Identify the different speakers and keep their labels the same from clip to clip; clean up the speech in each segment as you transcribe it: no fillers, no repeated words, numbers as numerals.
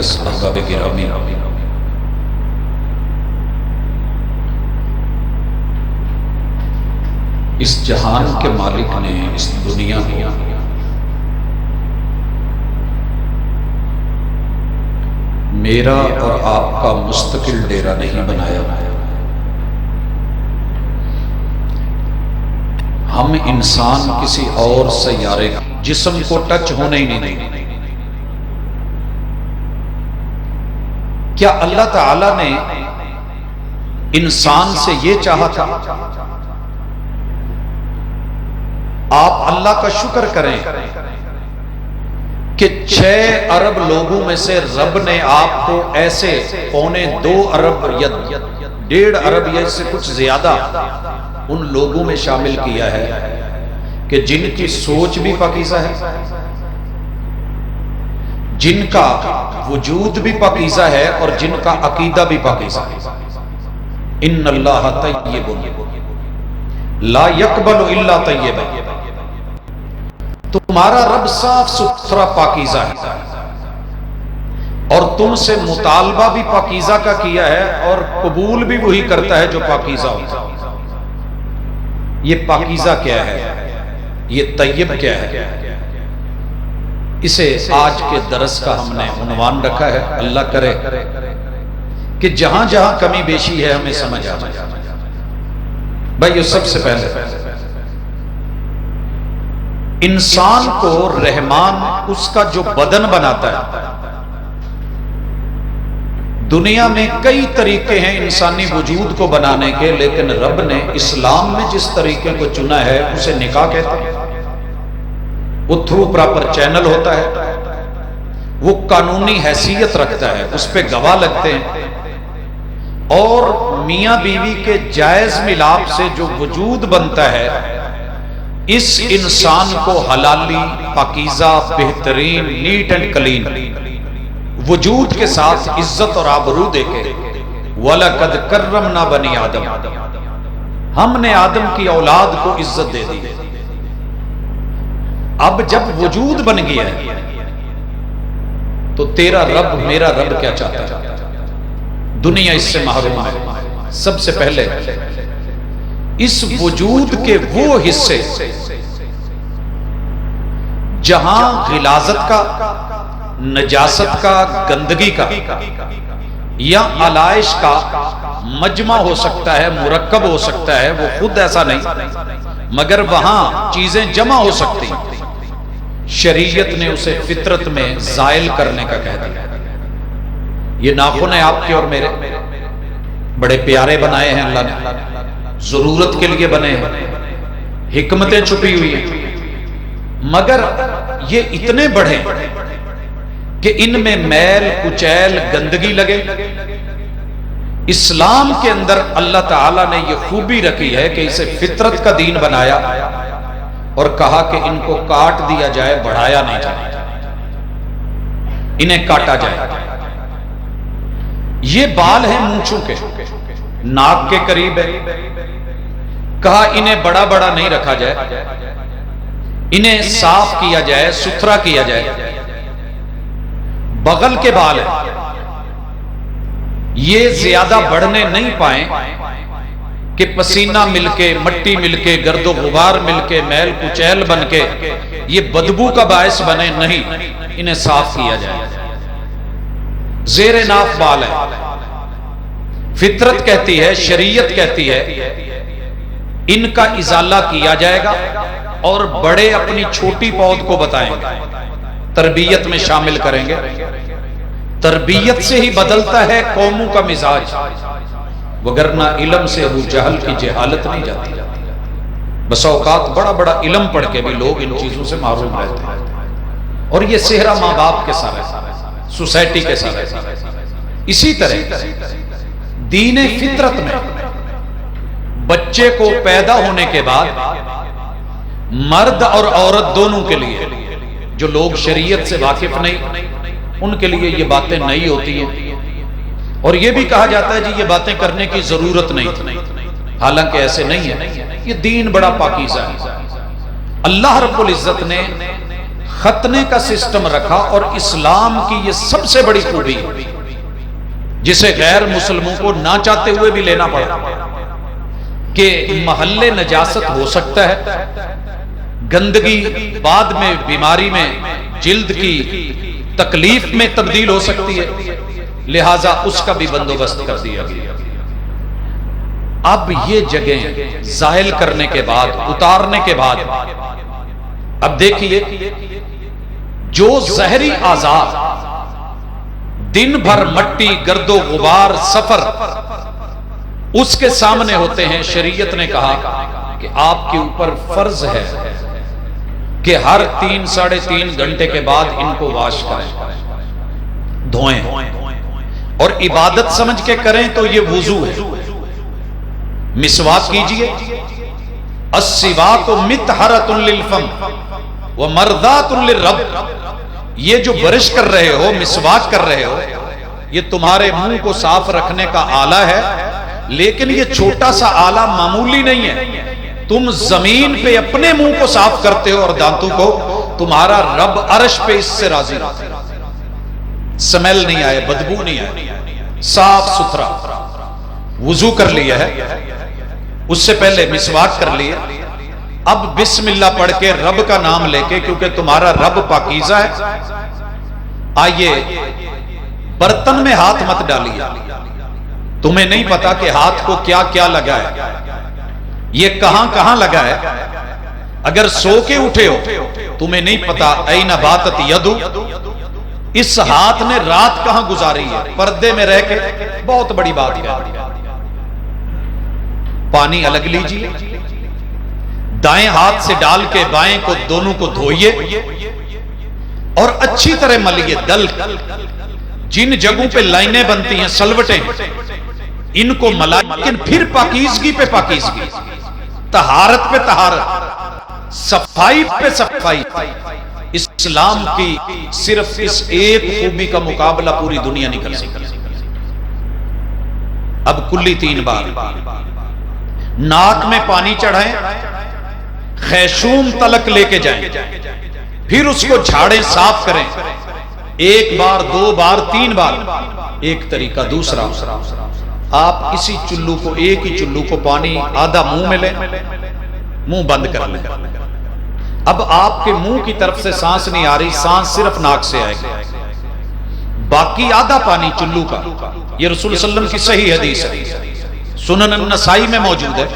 Speaker 1: درس احباب گرامی، اس جہان کے مالک نے اس دنیا کو میرا اور آپ کا مستقل ڈیرا نہیں بنایا۔ ہم انسان کسی اور سیارے جسم کو ٹچ ہونے ہی نہیں دیں۔ کیا اللہ تعالی نے انسان سے یہ چاہا تھا؟ آپ اللہ کا شکر کریں کہ 6 ارب لوگوں میں سے رب نے آپ کو ایسے 2.25 ارب یا 1.5 ارب یا اس سے کچھ زیادہ ان لوگوں میں شامل کیا ہے کہ جن کی سوچ بھی پاکیزہ ہے، جن کا وجود بھی پاکیزہ ہے اور جن کا عقیدہ بھی پاکیزہ ہے۔ ان اللہ طیب لا یقبل الا طیبا، تمہارا رب صاف ستھرا پاکیزہ ہے اور تم سے مطالبہ بھی پاکیزہ کا کیا ہے اور قبول بھی وہی کرتا ہے جو پاکیزہ ہوتا ہے۔ یہ پاکیزہ کیا ہے؟ یہ طیب کیا ہے؟ اسے آج کے درس کا ہم نے عنوان رکھا ہے، اللہ کرے کہ جہاں جہاں کمی بیشی ہے ہمیں سمجھ آ جائے۔ بھائیو، سب سے پہلے انسان کو رحمان اس کا جو بدن بناتا ہے، دنیا میں کئی طریقے ہیں انسانی وجود کو بنانے کے، لیکن رب نے اسلام میں جس طریقے کو چنا ہے اسے نکاح کہتے ہیں۔ وہ تھرو پراپر چینل ہوتا ہے، وہ قانونی حیثیت رکھتا ہے، اس پہ گواہ لگتے ہیں، اور میاں بیوی کے جائز ملاپ سے جو وجود بنتا ہے اس انسان کو حلالی، پاکیزہ، بہترین، نیٹ اینڈ کلین وجود کے ساتھ عزت اور آبرو دے کے وَلَقَدْ كَرَّمْنَا بَنِي آدم، ہم نے آدم کی اولاد کو عزت دے دی۔ اب جب وجود بن گیا ہے تو تیرا رب میرا رب کیا چاہتا ہے؟ دنیا اس سے محروم ہے۔ سب سے پہلے اس وجود کے وہ حصے جہاں غلاظت کا، نجاست کا، گندگی کا یا علائش کا مجمع ہو سکتا ہے، مرکب ہو سکتا ہے، وہ خود ایسا نہیں مگر وہاں چیزیں جمع ہو سکتی، شریعت نے اسے فطرت میں زائل کرنے کا کہہ دیا۔ یہ ناخن ہے آپ کے اور میرے، بڑے پیارے بنائے ہیں اللہ نے، ضرورت کے لیے بنے ہیں، حکمتیں چھپی ہوئی ہیں، مگر یہ اتنے بڑے کہ ان میں میل کچیل گندگی لگے۔ اسلام کے اندر اللہ تعالیٰ نے یہ خوبی رکھی ہے کہ اسے فطرت کا دین بنایا اور کہا کہ ان کو کاٹ دیا جائے، بڑھایا نہیں جائے، انہیں کاٹا جائے۔ یہ بال ہیں مونچھوں کے، ناک کے قریب ہے، کہا انہیں بڑا بڑا نہیں رکھا جائے، انہیں صاف کیا جائے، ستھرا کیا جائے۔ بغل کے بال ہیں، یہ زیادہ بڑھنے نہیں پائیں کہ پسینہ مل کے، مٹی مل کے، گرد و غبار مل کے، میل کچیل بن کے یہ بدبو کا باعث بنے، نہیں، انہیں صاف کیا جائے۔ زیر ناف بال ہے، فطرت کہتی ہے، شریعت کہتی ہے ان کا ازالہ کیا جائے گا، اور بڑے اپنی چھوٹی پود کو بتائیں گے، تربیت میں شامل کریں گے۔ تربیت سے ہی بدلتا ہے قوموں کا مزاج، وگرنہ علم سے ابو جہل کی جہالت نہیں جاتی۔ بس اوقات بڑا بڑا علم پڑھ کے بھی لوگ ان چیزوں سے محروم رہتے ہیں، اور یہ صحرا ماں باپ کے سارے، سوسائٹی کے سارے۔ اسی طرح دین فطرت میں بچے کو پیدا ہونے کے بعد مرد اور عورت دونوں کے لیے، جو لوگ شریعت سے واقف نہیں ان کے لیے یہ باتیں نئی ہوتی ہیں، اور یہ بھی کہا جاتا ہے جی یہ باتیں کرنے کی ضرورت نہیں تھی، حالانکہ ایسے نہیں ہے۔ یہ دین بڑا پاکیزہ ہے۔ اللہ رب العزت نے ختنے کا سسٹم رکھا، اور اسلام کی یہ سب سے بڑی خوبی ہے جسے غیر مسلموں کو نہ چاہتے ہوئے بھی لینا پڑا کہ محلے نجاست ہو سکتا ہے، گندگی بعد میں بیماری میں جلد کی تکلیف میں تبدیل ہو سکتی ہے، لہذا اس کا بھی بندوبست کر دیا گیا۔ اب یہ جگہیں زائل کرنے کے بعد، اتارنے کے بعد، اب دیکھیے جو زہری اعضاء دن بھر مٹی، گرد و غبار، سفر اس کے سامنے ہوتے ہیں، شریعت نے کہا کہ آپ کے اوپر فرض ہے کہ ہر 3-3.5 گھنٹے کے بعد ان کو واش کریں، دھوئیں، اور عبادت سمجھ کے کریں تو یہ وضو ہے۔ مسواک کیجئے، السواک مطہرۃ للفم ومرضات للرب، یہ جو برش کر رہے ہو، مسواک کر رہے ہو، یہ تمہارے منہ کو صاف رکھنے کا آلہ ہے، لیکن یہ چھوٹا سا آلہ معمولی نہیں ہے، تم زمین پہ اپنے منہ کو صاف کرتے ہو اور دانتوں کو، تمہارا رب عرش پہ اس سے راضی رہتا ہے، سمیل نہیں آئے، بدبو نہیں آئے، صاف ستھرا وضو کر لیا ہے، اس سے پہلے مسواک کر لیا، اب بسم اللہ پڑھ کے رب کا نام لے کے، کیونکہ تمہارا رب پاکیزہ ہے۔ آئیے برتن میں ہاتھ مت ڈالیے، تمہیں نہیں پتا کہ ہاتھ کو کیا کیا لگا ہے، یہ کہاں کہاں لگا ہے، اگر سو کے اٹھے ہو تمہیں نہیں پتا این باتت یدو، اس ہاتھ نے رات کہاں گزاری ہے، پردے میں رہ کے، بہت بڑی بات ہے۔ پانی الگ لیجئے، دائیں ہاتھ سے ڈال کے بائیں کو، دونوں کو دھوئیے اور اچھی طرح ملیے، دل جن جگہوں پہ لائنیں بنتی ہیں، سلوٹیں، ان کو ملائیں، لیکن پھر پاکیزگی پہ پاکیزگی، طہارت پہ طہارت، صفائی پہ صفائی۔ اسلام کی صرف اس ایک خوبی کا مقابلہ پوری دنیا نہیں کر سکتی۔ اب کلی 3 بار ناک میں پانی چڑھائیں، خیشوم تلک لے کے جائیں، پھر اس کو جھاڑیں، صاف کریں، 1 بار 2 بار 3 بار۔ ایک طریقہ دوسرا، آپ کسی چلو کو، ایک ہی چلو کو پانی آدھا منہ میں لیں، منہ بند کر لیں، اب آپ کے منہ کی طرف سے سانس نہیں آ رہی، سانس صرف ناک سے آئے گی، باقی آدھا پانی چلو کا، یہ رسول صلی اللہ علیہ وسلم کی صحیح حدیث ہے، سنن النسائی میں موجود ہے۔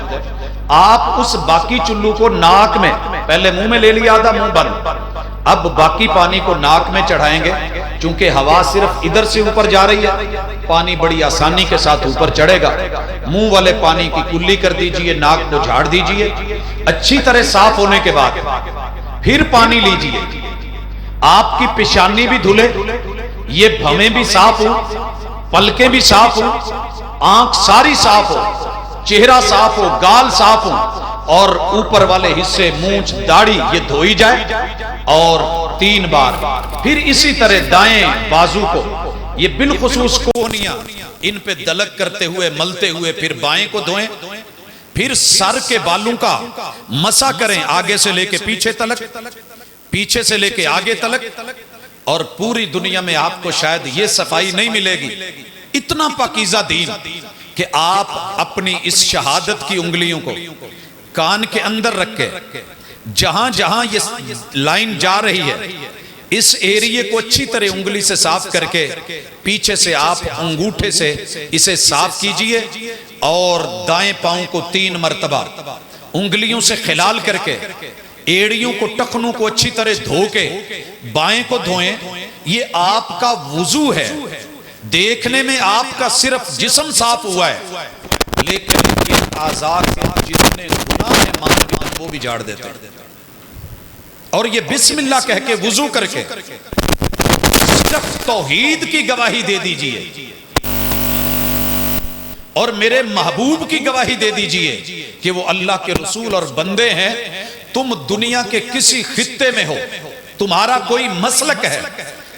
Speaker 1: آپ اس باقی چلو کو ناک میں، پہلے منہ میں لے لیا آدھا، منہ بند، اب باقی پانی کو ناک میں چڑھائیں گے، چونکہ ہوا صرف ادھر سے اوپر جا رہی ہے، پانی بڑی آسانی کے ساتھ اوپر چڑھے گا، منہ والے پانی کی کلی کر دیجئے، ناک کو جھاڑ دیجئے، اچھی طرح صاف ہونے کے بعد پھر پانی لیجئے، آپ کی پیشانی بھی دھلے، یہ بھویں بھی صاف ہو، پلکیں بھی صاف ہو، آنکھ ساری صاف ہو، چہرہ صاف ہو، گال صاف ہو، اور اوپر والے حصے، مونچھ، داڑھی، یہ دھوئی جائے، اور 3 بار پھر اسی طرح دائیں بازو کو، یہ بالخصوص کونیاں، ان پہ دلک کرتے ہوئے، ملتے ہوئے، پھر بائیں کو دھوئیں، پھر سر کے بالوں کا مسح کریں، آگے سے لے کے پیچھے تلک، پیچھے سے لے کے آگے تلک، اور پوری دنیا میں آپ کو شاید یہ صفائی نہیں ملے گی، اتنا پاکیزہ دین کہ آپ اپنی اس شہادت کی انگلیوں کو کان کے اندر رکھ کے، جہاں جہاں یہ لائن جا رہی ہے، اس ایریے کو اچھی طرح انگلی سے صاف کر کے، پیچھے سے آپ انگوٹھے سے اسے صاف کیجئے، اور دائیں پاؤں کو 3 مرتبہ انگلیوں سے خلال کر کے، ایڑیوں کو، ٹخنوں کو اچھی طرح دھو کے بائیں کو دھوئیں۔ یہ آپ کا وضو ہے، دیکھنے میں آپ کا صرف جسم صاف ہوا ہے، لیکن ان اعضاء کے جتنے گناہ ہیں معمولی وہ بھی جھاڑ دیتے ہیں۔ اور یہ بسم اللہ کہہ کے وضو کر کے صرف توحید کی گواہی دے دیجئے، اور میرے محبوب کی گواہی دے دیجئے کہ وہ اللہ کے رسول اور بندے ہیں۔ تم دنیا کے کسی خطے میں ہو، تمہارا کوئی مسلک ہے،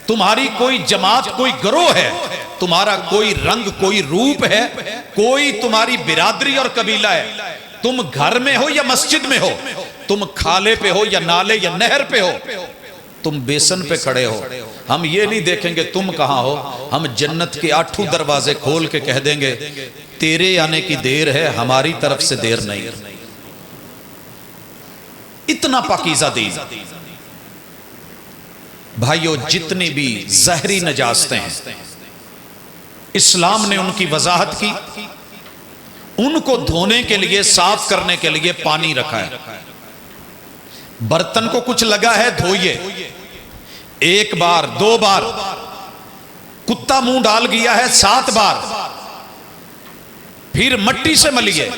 Speaker 1: تمہاری کوئی جماعت، کوئی گروہ ہے، تمہارا کوئی رنگ، کوئی روپ ہے، کوئی تمہاری برادری اور قبیلہ ہے، تم گھر میں ہو یا مسجد میں ہو، تم کھالے پہ ہو یا نالے یا نہر پہ ہو، تم بیسن پہ کھڑے ہو، ہم یہ نہیں دیکھیں گے تم کہاں ہو، ہم جنت کے 8 دروازے کھول کے کہہ دیں گے تیرے آنے کی دیر ہے، ہماری طرف سے دیر نہیں۔ اتنا پاکیزہ دین۔ بھائیو، جتنی بھی زہری نجاستیں ہیں اسلام نے ان کی وضاحت کی، ان کو دھونے کے لیے، صاف کرنے کے لیے پانی رکھا ہے۔ برتن کو کچھ لگا ہے، دھوئیے، 1 بار 2 بار، کتا منہ ڈال گیا ہے 7 بار، پھر مٹی سے ملیے۔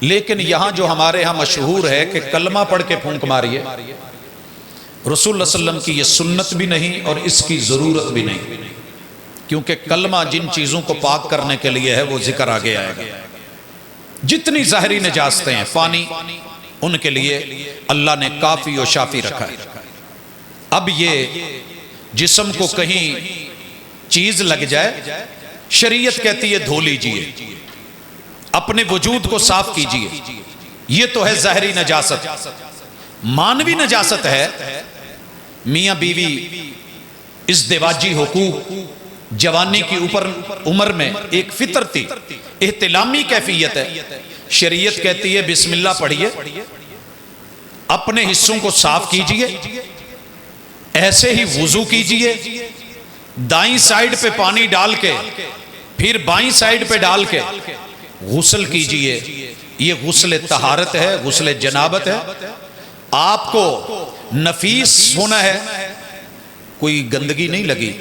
Speaker 1: لیکن یہاں جو ہمارے ہاں مشہور ہے کہ کلمہ پڑھ کے پھونک ماریے، رسول اللہ صلی اللہ علیہ وسلم کی یہ سنت بھی نہیں اور اس کی ضرورت بھی نہیں، کیونکہ کلمہ جن چیزوں کو پاک کرنے کے لیے ہے وہ ذکر آگے آئے گا۔ جتنی ظاہری نجاستیں ہیں، پانی ان کے لیے اللہ نے کافی و شافی رکھا ہے۔ اب یہ جسم کو کہیں چیز لگ جائے، شریعت کہتی ہے دھو لیجئے، اپنے وجود کو صاف کیجئے۔ یہ تو ہے ظاہری نجاست۔ مانوی نجاست ہے میاں بیوی ازدواجی حقوق، جوانی کی اوپر عمر میں ایک فطرتی احتلامی کیفیت ہے۔ شریعت کہتی ہے بسم اللہ پڑھیے، اپنے حصوں کو صاف کیجئے، ایسے ہی وضو کیجئے، دائیں سائیڈ پہ پانی ڈال کے پھر بائیں سائیڈ پہ ڈال کے غسل کیجئے۔ یہ غسل طہارت ہے، غسل جنابت ہے۔ آپ کو نفیس ہونا ہے، کوئی گندگی نہیں لگی،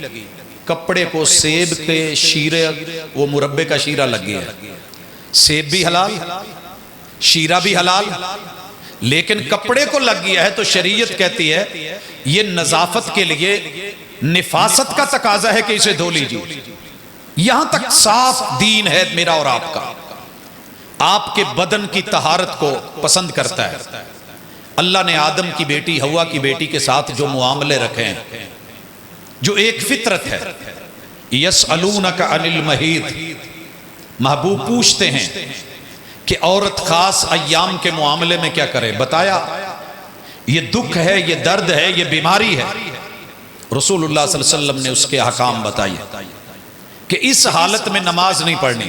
Speaker 1: کپڑے کو سیب کے شیرے، وہ مربے کا شیرہ لگ گیا ہے، سیب بھی حلال، شیرہ بھی حلال، لیکن کپڑے کو لگ گیا ہے تو شریعت کہتی ہے یہ نظافت کے لیے نفاست کا تقاضا ہے کہ اسے دھو لیجیے۔ یہاں تک صاف دین ہے میرا اور آپ کا، آپ کے بدن کی طہارت کو پسند کرتا ہے۔ اللہ نے آدم کی بیٹی حوا کی بیٹی کے ساتھ جو معاملے رکھے ہیں، جو ایک فطرت ہے، یسألونک عن المحیض، محبوب پوچھتے ہیں کہ عورت خاص ایام کے معاملے میں کیا کرے، بتایا یہ دکھ ہے، یہ درد ہے، یہ بیماری ہے۔ رسول اللہ صلی اللہ علیہ وسلم نے اس کے احکام بتائیے کہ اس حالت میں نماز نہیں پڑھنی،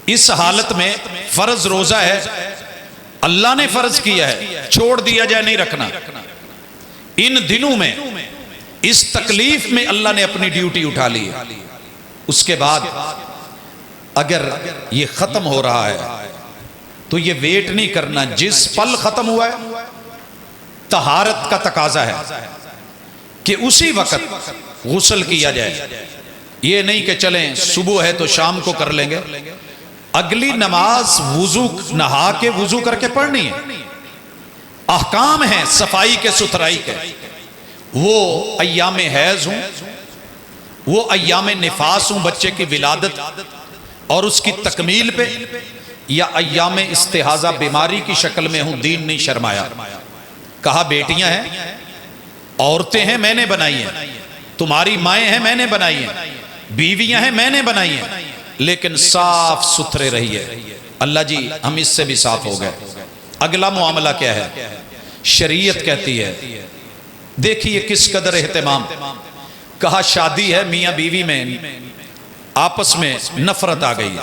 Speaker 1: اس حالت میں فرض روزہ ہے، اللہ نے فرض کیا ہے، چھوڑ دیا جائے نہیں رکھنا۔ ان دنوں میں، اس تکلیف میں اللہ نے اپنی ڈیوٹی اٹھا لی ہے۔ اس کے بعد اگر یہ ختم ہو رہا ہے تو یہ ویٹ نہیں کرنا، جس پل ختم ہوا ہے طہارت کا تقاضا ہے کہ اسی وقت غسل کیا جائے۔ یہ نہیں کہ چلیں صبح ہے تو شام کو کر لیں گے، اگلی نماز وضو نہا کے وضو کر کے پڑھنی ہے۔ احکام ہیں صفائی کے، ستھرائی کے، وہ ایام حیض ہوں، وہ ایام نفاس ہوں بچے کی ولادت اور اس کی تکمیل پہ، یا ایام استحاضہ بیماری کی شکل میں ہوں، دین نہیں شرمایا۔ کہا بیٹیاں ہیں، عورتیں ہیں، میں نے بنائی ہیں، تمہاری مائیں ہیں، میں نے بنائی ہیں، بیویاں ہیں، میں نے بنائی ہیں، لیکن صاف ستھرے رہیے۔ اللہ جی ہم اس سے بھی صاف ہو گئے۔ اگلا معاملہ کیا ہے؟ شریعت کہتی ہے، دیکھیے کس قدر اہتمام۔ کہا شادی ہے، میاں بیوی میں آپس میں نفرت آ گئی،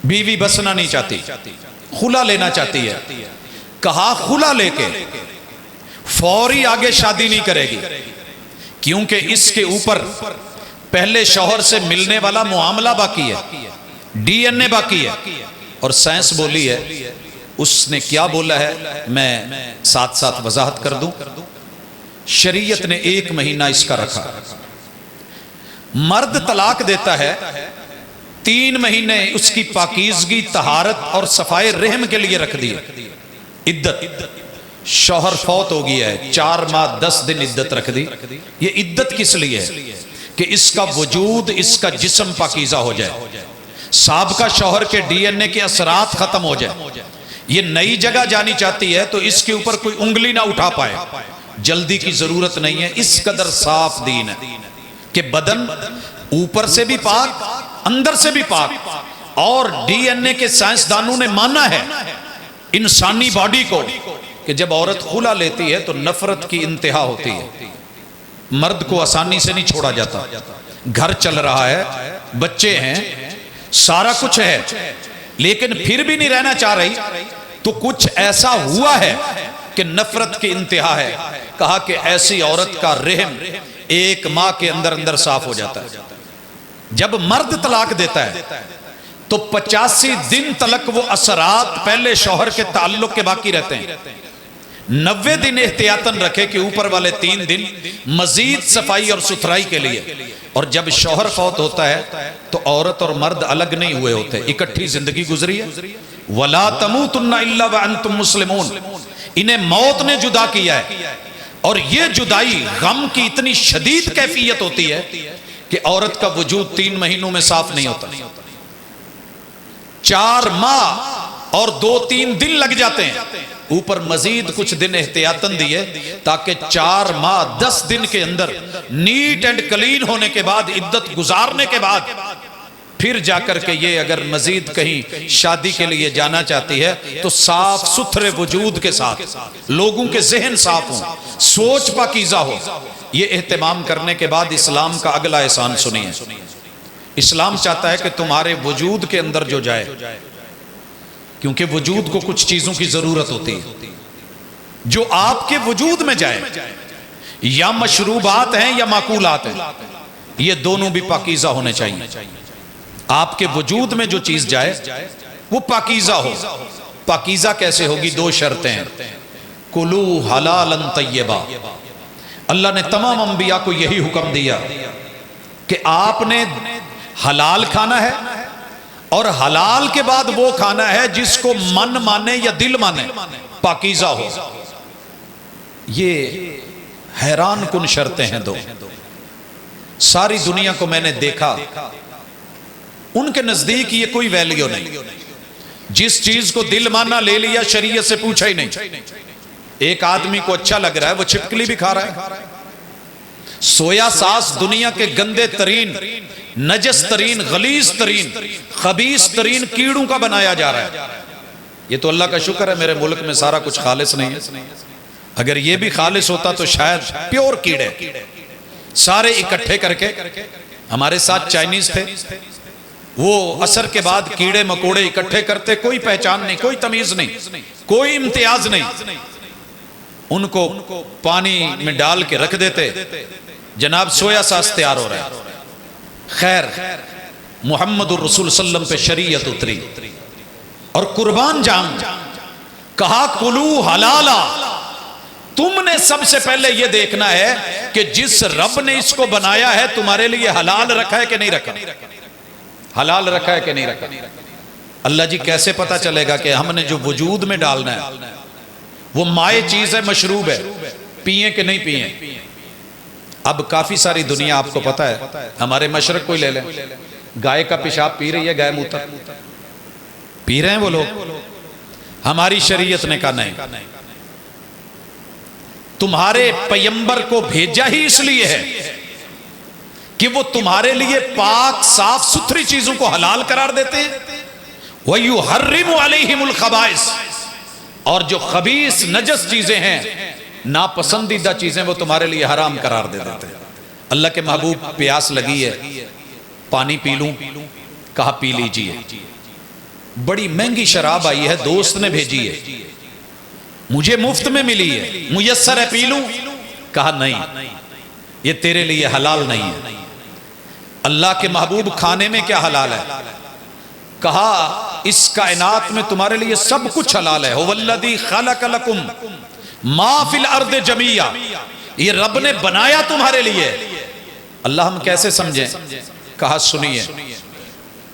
Speaker 1: بیوی بسنا نہیں چاہتی، خلا لینا چاہتی ہے۔ کہا خلا لے کے فوری آگے شادی نہیں کرے گی، کیونکہ اس کے اوپر پہلے شوہر سے ملنے والا معاملہ باقی ہے، ڈی این اے باقی ہے۔ اور سائنس بولی ہے، اس نے کیا بولا ہے میں ساتھ ساتھ وضاحت کر دوں۔ شریعت نے 1 مہینہ اس کا رکھا۔ مرد طلاق دیتا ہے، 3 مہینے اس کی پاکیزگی، طہارت اور صفائی رحم کے لیے رکھ دی عدت۔ شوہر فوت ہو گیا ہے، 4 ماہ 10 دن عدت رکھ دی۔ یہ عدت کس لیے ہے؟ کہ اس کا وجود، اس کا جسم پاکیزہ ہو جائے، سابقہ شوہر کے ڈی این اے کے اثرات ختم ہو جائے۔ یہ نئی جگہ جانی چاہتی ہے تو اس کے اوپر کوئی انگلی نہ اٹھا پائے، جلدی کی ضرورت نہیں ہے۔ اس قدر صاف دین ہے کہ بدن اوپر سے بھی پاک، اندر سے بھی پاک۔ اور ڈی این اے کے سائنسدانوں نے مانا ہے انسانی باڈی کو کہ جب عورت خلا لیتی ہے تو نفرت کی انتہا ہوتی ہے، مرد کو آسانی سے نہیں چھوڑا جاتا، گھر چل رہا ہے، بچے ہیں، سارا کچھ ہے، لیکن پھر بھی نہیں رہنا چاہ رہی تو کچھ ایسا ہوا ہے کہ نفرت کی انتہا ہے۔ کہا کہ ایسی عورت کا رحم 1 ماہ کے اندر اندر صاف ہو جاتا ہے۔ جب مرد طلاق دیتا ہے تو 85 دن تلک وہ اثرات پہلے شوہر کے تعلق کے باقی رہتے ہیں، 90 دن احتیاطاً رکھے کہ اوپر والے 3 دن مزید صفائی اور ستھرائی کے لیے۔ اور جب شوہر فوت ہوتا ہے تو عورت اور مرد الگ نہیں ہوئے ہوتے، اکٹھی زندگی گزری ہے۔ وَلَا تَمُوتُنَّ إِلَّا وَأَنْتُمْ مُسْلِمُونَ، انہیں موت نے جدا کیا ہے۔ اور یہ جدائی غم کی اتنی شدید کیفیت ہوتی ہے کہ عورت کا وجود 3 مہینوں میں صاف نہیں ہوتا، 4 ماہ اور 2-3 دن لگ جاتے ہیں، اوپر مزید کچھ دن احتیاطاً دیے تاکہ 4 ماہ 10 دن کے اندر نیٹ اینڈ کلین ہونے کے بعد، عدت گزارنے کے بعد پھر جا کر کے یہ اگر مزید کہیں شادی کے لیے جانا چاہتی ہے تو صاف ستھرے وجود کے ساتھ، لوگوں کے ذہن صاف ہوں، سوچ پاکیزہ ہو۔ یہ اہتمام کرنے کے بعد اسلام کا اگلا احسان سنیے۔ اسلام چاہتا ہے کہ تمہارے وجود کے اندر جو جائے، کیونکہ وجود کو کچھ چیزوں کی ضرورت ہوتی ہے، جو آپ کے وجود میں جائے، یا مشروبات ہیں یا معقولات ہیں، یہ دونوں بھی پاکیزہ ہونے چاہیے۔ آپ کے وجود میں جو چیز جائے وہ پاکیزہ ہو۔ پاکیزہ کیسے ہوگی؟ 2 شرطیں ہیں۔ کلو حلالا طیبا، اللہ نے تمام انبیاء کو یہی حکم دیا کہ آپ نے حلال کھانا ہے، اور حلال کے بعد وہ کھانا ہے جس کو من مانے یا دل مانے، پاکیزہ ہو۔ یہ حیران کن شرطیں ہیں 2۔ ساری دنیا کو میں نے دیکھا، ان کے نزدیک یہ کوئی ویلیو نہیں، جس چیز کو دل مانا لے لیا، شریعت سے پوچھا ہی نہیں۔ ایک آدمی کو اچھا لگ رہا ہے، وہ چھپکلی بھی کھا رہا ہے۔ سویا ساس دنیا کے گندے ترین، نجس ترین، غلیظ ترین، خبیث ترین کیڑوں کا بنایا جا رہا ہے۔ یہ تو اللہ کا شکر ہے میرے ملک میں سارا کچھ خالص نہیں ہے، اگر یہ بھی خالص ہوتا تو شاید پیور کیڑے سارے اکٹھے کر کے۔ ہمارے ساتھ چائنیز تھے، وہ عصر کے بعد کیڑے مکوڑے اکٹھے کرتے، کوئی پہچان نہیں، کوئی تمیز نہیں، کوئی امتیاز نہیں، ان کو پانی میں ڈال کے رکھ دیتے، جناب سویا ساس تیار ہو رہا ہے۔ خیر، محمد الرسول صلی اللہ علیہ وسلم پہ شریعت اتری اور قربان جان کہا کلو حلالا۔ تم نے سب سے پہلے یہ دیکھنا ہے کہ جس رب نے اس کو بنایا ہے تمہارے لیے حلال رکھا ہے کہ نہیں رکھا، حلال رکھا ہے کہ نہیں رکھا۔ اللہ جی کیسے پتا چلے گا کہ ہم نے جو وجود میں ڈالنا ہے وہ مائع چیز ہے، مشروب ہے، پیئیں کہ نہیں پیئیں۔ اب کافی ساری دنیا آپ کو پتا ہے، ہمارے مشرق کو ہی لے لیں، گائے کا پیشاب پی رہی ہے، گائے موتر پی رہے ہیں وہ لوگ۔ ہماری شریعت نے کہا نہیں، تمہارے پیغمبر کو بھیجا ہی اس لیے ہے کہ وہ تمہارے لیے پاک صاف ستھری چیزوں کو حلال قرار دیتے ہیں، وَيُحَرِّمُ عَلَيْهِمُ الْخَبَائِثِ، اور جو خبیث نجس چیزیں ہیں، ناپسندیدہ چیزیں، وہ تمہارے لیے حرام قرار دے دیتے ہیں۔ اللہ کے محبوب پیاس لگی ہے، پانی پی لوں؟ کہا پی لیجئے۔ بڑی مہنگی شراب آئی ہے، دوست نے بھیجی ہے، مجھے مفت میں ملی ہے، میسر ہے، پی لوں؟ کہا نہیں، یہ تیرے لیے حلال نہیں ہے۔ اللہ کے محبوب کھانے میں کیا حلال ہے؟ کہا اس کائنات میں تمہارے لیے سب کچھ حلال ہے۔ هو الذی خلق لکم ما فی الارض جمیعا، یہ رب نے بنایا تمہارے لیے۔ اللہ ہم کیسے سمجھیں؟ کہا سنیے،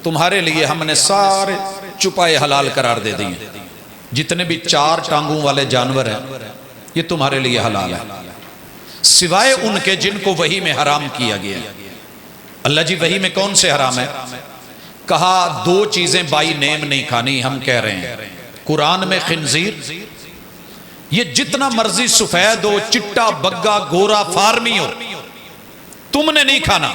Speaker 1: تمہارے لیے ہم نے سارے چھپائے حلال قرار دے دیے، جتنے بھی 4 ٹانگوں والے جانور ہیں یہ تمہارے لیے حلال ہے، سوائے ان کے جن کو وحی میں حرام کیا گیا۔ اللہ جی وحی میں کون سے حرام ہے؟ کہا 2 چیزیں بائی نیم نہیں کھانی، ہم کہہ رہے ہیں قرآن میں خنزیر، یہ جتنا مرضی سفید ہو، چٹا، بگا، گورا، فارمی ہو، تم نے نہیں کھانا،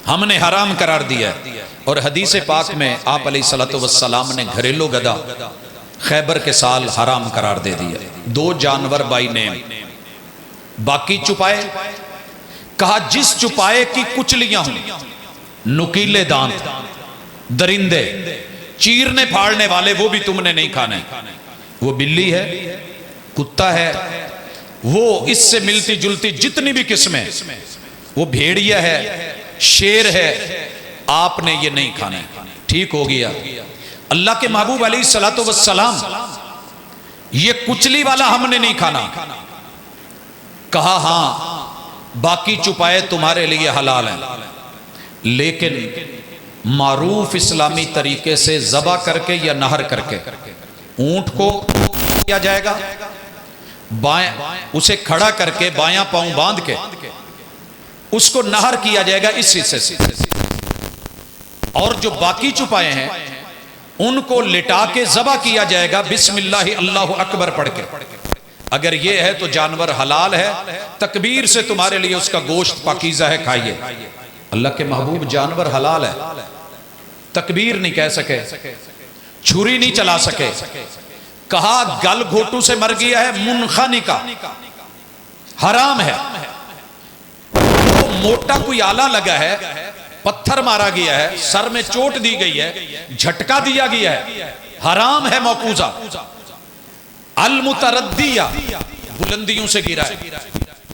Speaker 1: ہم نے حرام قرار دیا ہے۔ اور حدیث پاک میں آپ علیہ الصلوۃ والسلام نے گھریلو گدھا خیبر کے سال حرام قرار دے دیا. 2 جانور بائی نیم. باقی چپائے. کہا جس چپائے کی کچلیاں ہوں، نکیلے دانت، درندے، چیرنے پھاڑنے والے، وہ بھی تم نے نہیں کھانے. وہ بلی ہے، کتا ہے، وہ اس سے ملتی جلتی جتنی بھی قسمیں، وہ بھیڑیا ہے، شیر ہے، آپ نے یہ نہیں کھانے. ٹھیک ہو گیا. اللہ کے محبوب علیہ الصلوۃ والسلام یہ کچلی والا ہم نے نہیں کھانا. کہا ہاں باقی چپائے تمہارے لیے حلال ہیں، لیکن معروف اسلامی طریقے سے ذبح کر کے یا نہر کر کے. اونٹ کو کیا جائے گا، بائیں اسے کھڑا کر کے بایاں پاؤں باندھ کے اس کو نہر کیا جائے گا اس حصے سے. اور جو باقی چپائے ہیں ان کو لٹا کے ذبح کیا جائے گا بسم اللہ اللہ اکبر پڑھ کے. اگر یہ ہے تو جانور حلال ہے، تکبیر سے تمہارے لیے اس کا گوشت پاکیزہ ہے، کھائیے. اللہ کے محبوب جانور حلال ہے، تکبیر نہیں کہہ سکے، چھری نہیں چلا سکے. کہا گل گھوٹو سے مر گیا ہے، منخنقہ حرام ہے. وہ موٹا کوئی آلہ لگا ہے، پتھر مارا گیا ہے، سر میں چوٹ دی گئی ہے، جھٹکا دیا گیا ہے، حرام ہے. موقوذہ المتردیہ بلندیوں سے گرا ہے،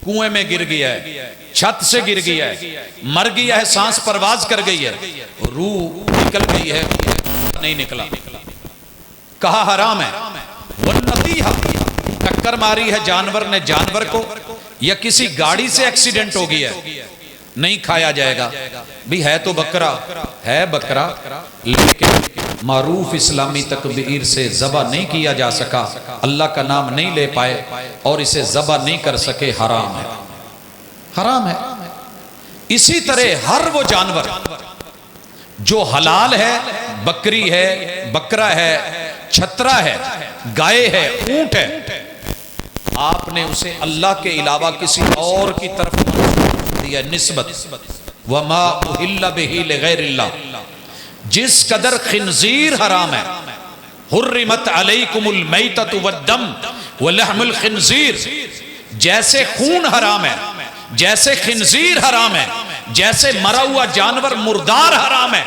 Speaker 1: کنویں میں گر گیا ہے، چھت سے گر گیا ہے، مر گیا ہے، سانس پرواز کر گئی ہے، روح نکل گئی ہے، نہیں نکلا. کہا حرام ہے. والنطیحہ ٹکر ماری ہے جانور نے جانور کو، یا کسی گاڑی سے ایکسیڈنٹ ہو گیا ہے، نہیں کھایا جائے گا. بھی ہے تو بکرا ہے، بکرا، لیکن معروف اسلامی تکبیر سے ذبح نہیں کیا جا سکا، اللہ کا نام نہیں لے پائے اور اسے ذبح نہیں کر سکے، حرام ہے. حرام ہے. اسی طرح ہر وہ جانور جو حلال ہے، بکری ہے، بکرا ہے، چھترا ہے، گائے ہے، اونٹ ہے، آپ نے اسے اللہ کے علاوہ کسی اور کی طرف دیا نسبت. وما اہل بہ لغیر اللہ. جس قدر خنزیر حرام ہے، حرمت علیکم المیتۃ والدم ولحم الخنزیر، جیسے خون حرام ہے، جیسے خنزیر حرام ہے، جیسے مرا ہوا جانور مردار حرام ہے،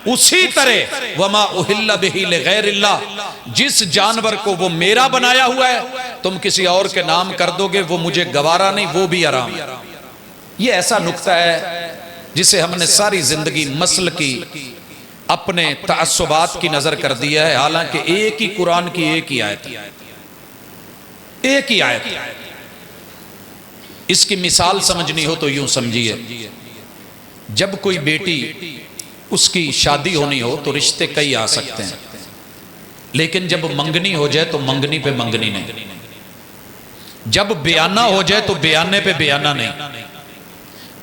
Speaker 1: اسی طرح وما اہل بہ لغیر اللہ، جس جانور کو وہ میرا بنایا ہوا ہے تم کسی اور کے نام کر دو گے، وہ مجھے گوارا نہیں، وہ بھی حرام ہے. یہ ایسا نکتہ ہے جسے ہم نے ساری زندگی مسل کی اپنے تعصبات کی نظر کر دیا ہے، حالانکہ ایک ہی قرآن کی ایک ہی آیت، ایک ہی آیت. اس کی مثال سمجھنی ہو تو یوں سمجھیے، جب کوئی بیٹی اس کی شادی ہونی ہو تو رشتے کئی آ سکتے ہیں، لیکن جب منگنی ہو جائے تو منگنی پہ منگنی نہیں، جب بیانہ ہو جائے تو بیانے پہ بیانہ نہیں،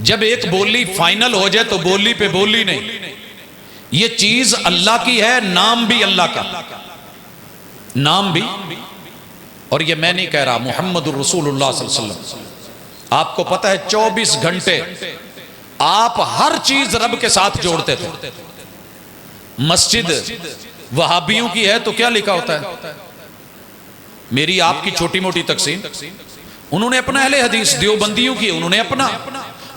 Speaker 1: جب ایک بولی فائنل ہو جائے تو بولی پہ بولی نہیں. یہ چیز اللہ کی ہے، نام بھی اللہ کا، نام بھی. اور یہ میں نہیں کہہ رہا، محمد الرسول اللہ صلی اللہ علیہ وسلم. آپ کو پتہ ہے 24 گھنٹے آپ ہر چیز رب کے ساتھ جوڑتے تھے. مسجد وہابیوں کی ہے تو کیا لکھا ہوتا ہے؟ میری آپ کی چھوٹی موٹی تقسیم. انہوں نے اپنا اہل حدیث. دیوبندیوں کی انہوں نے اپنا.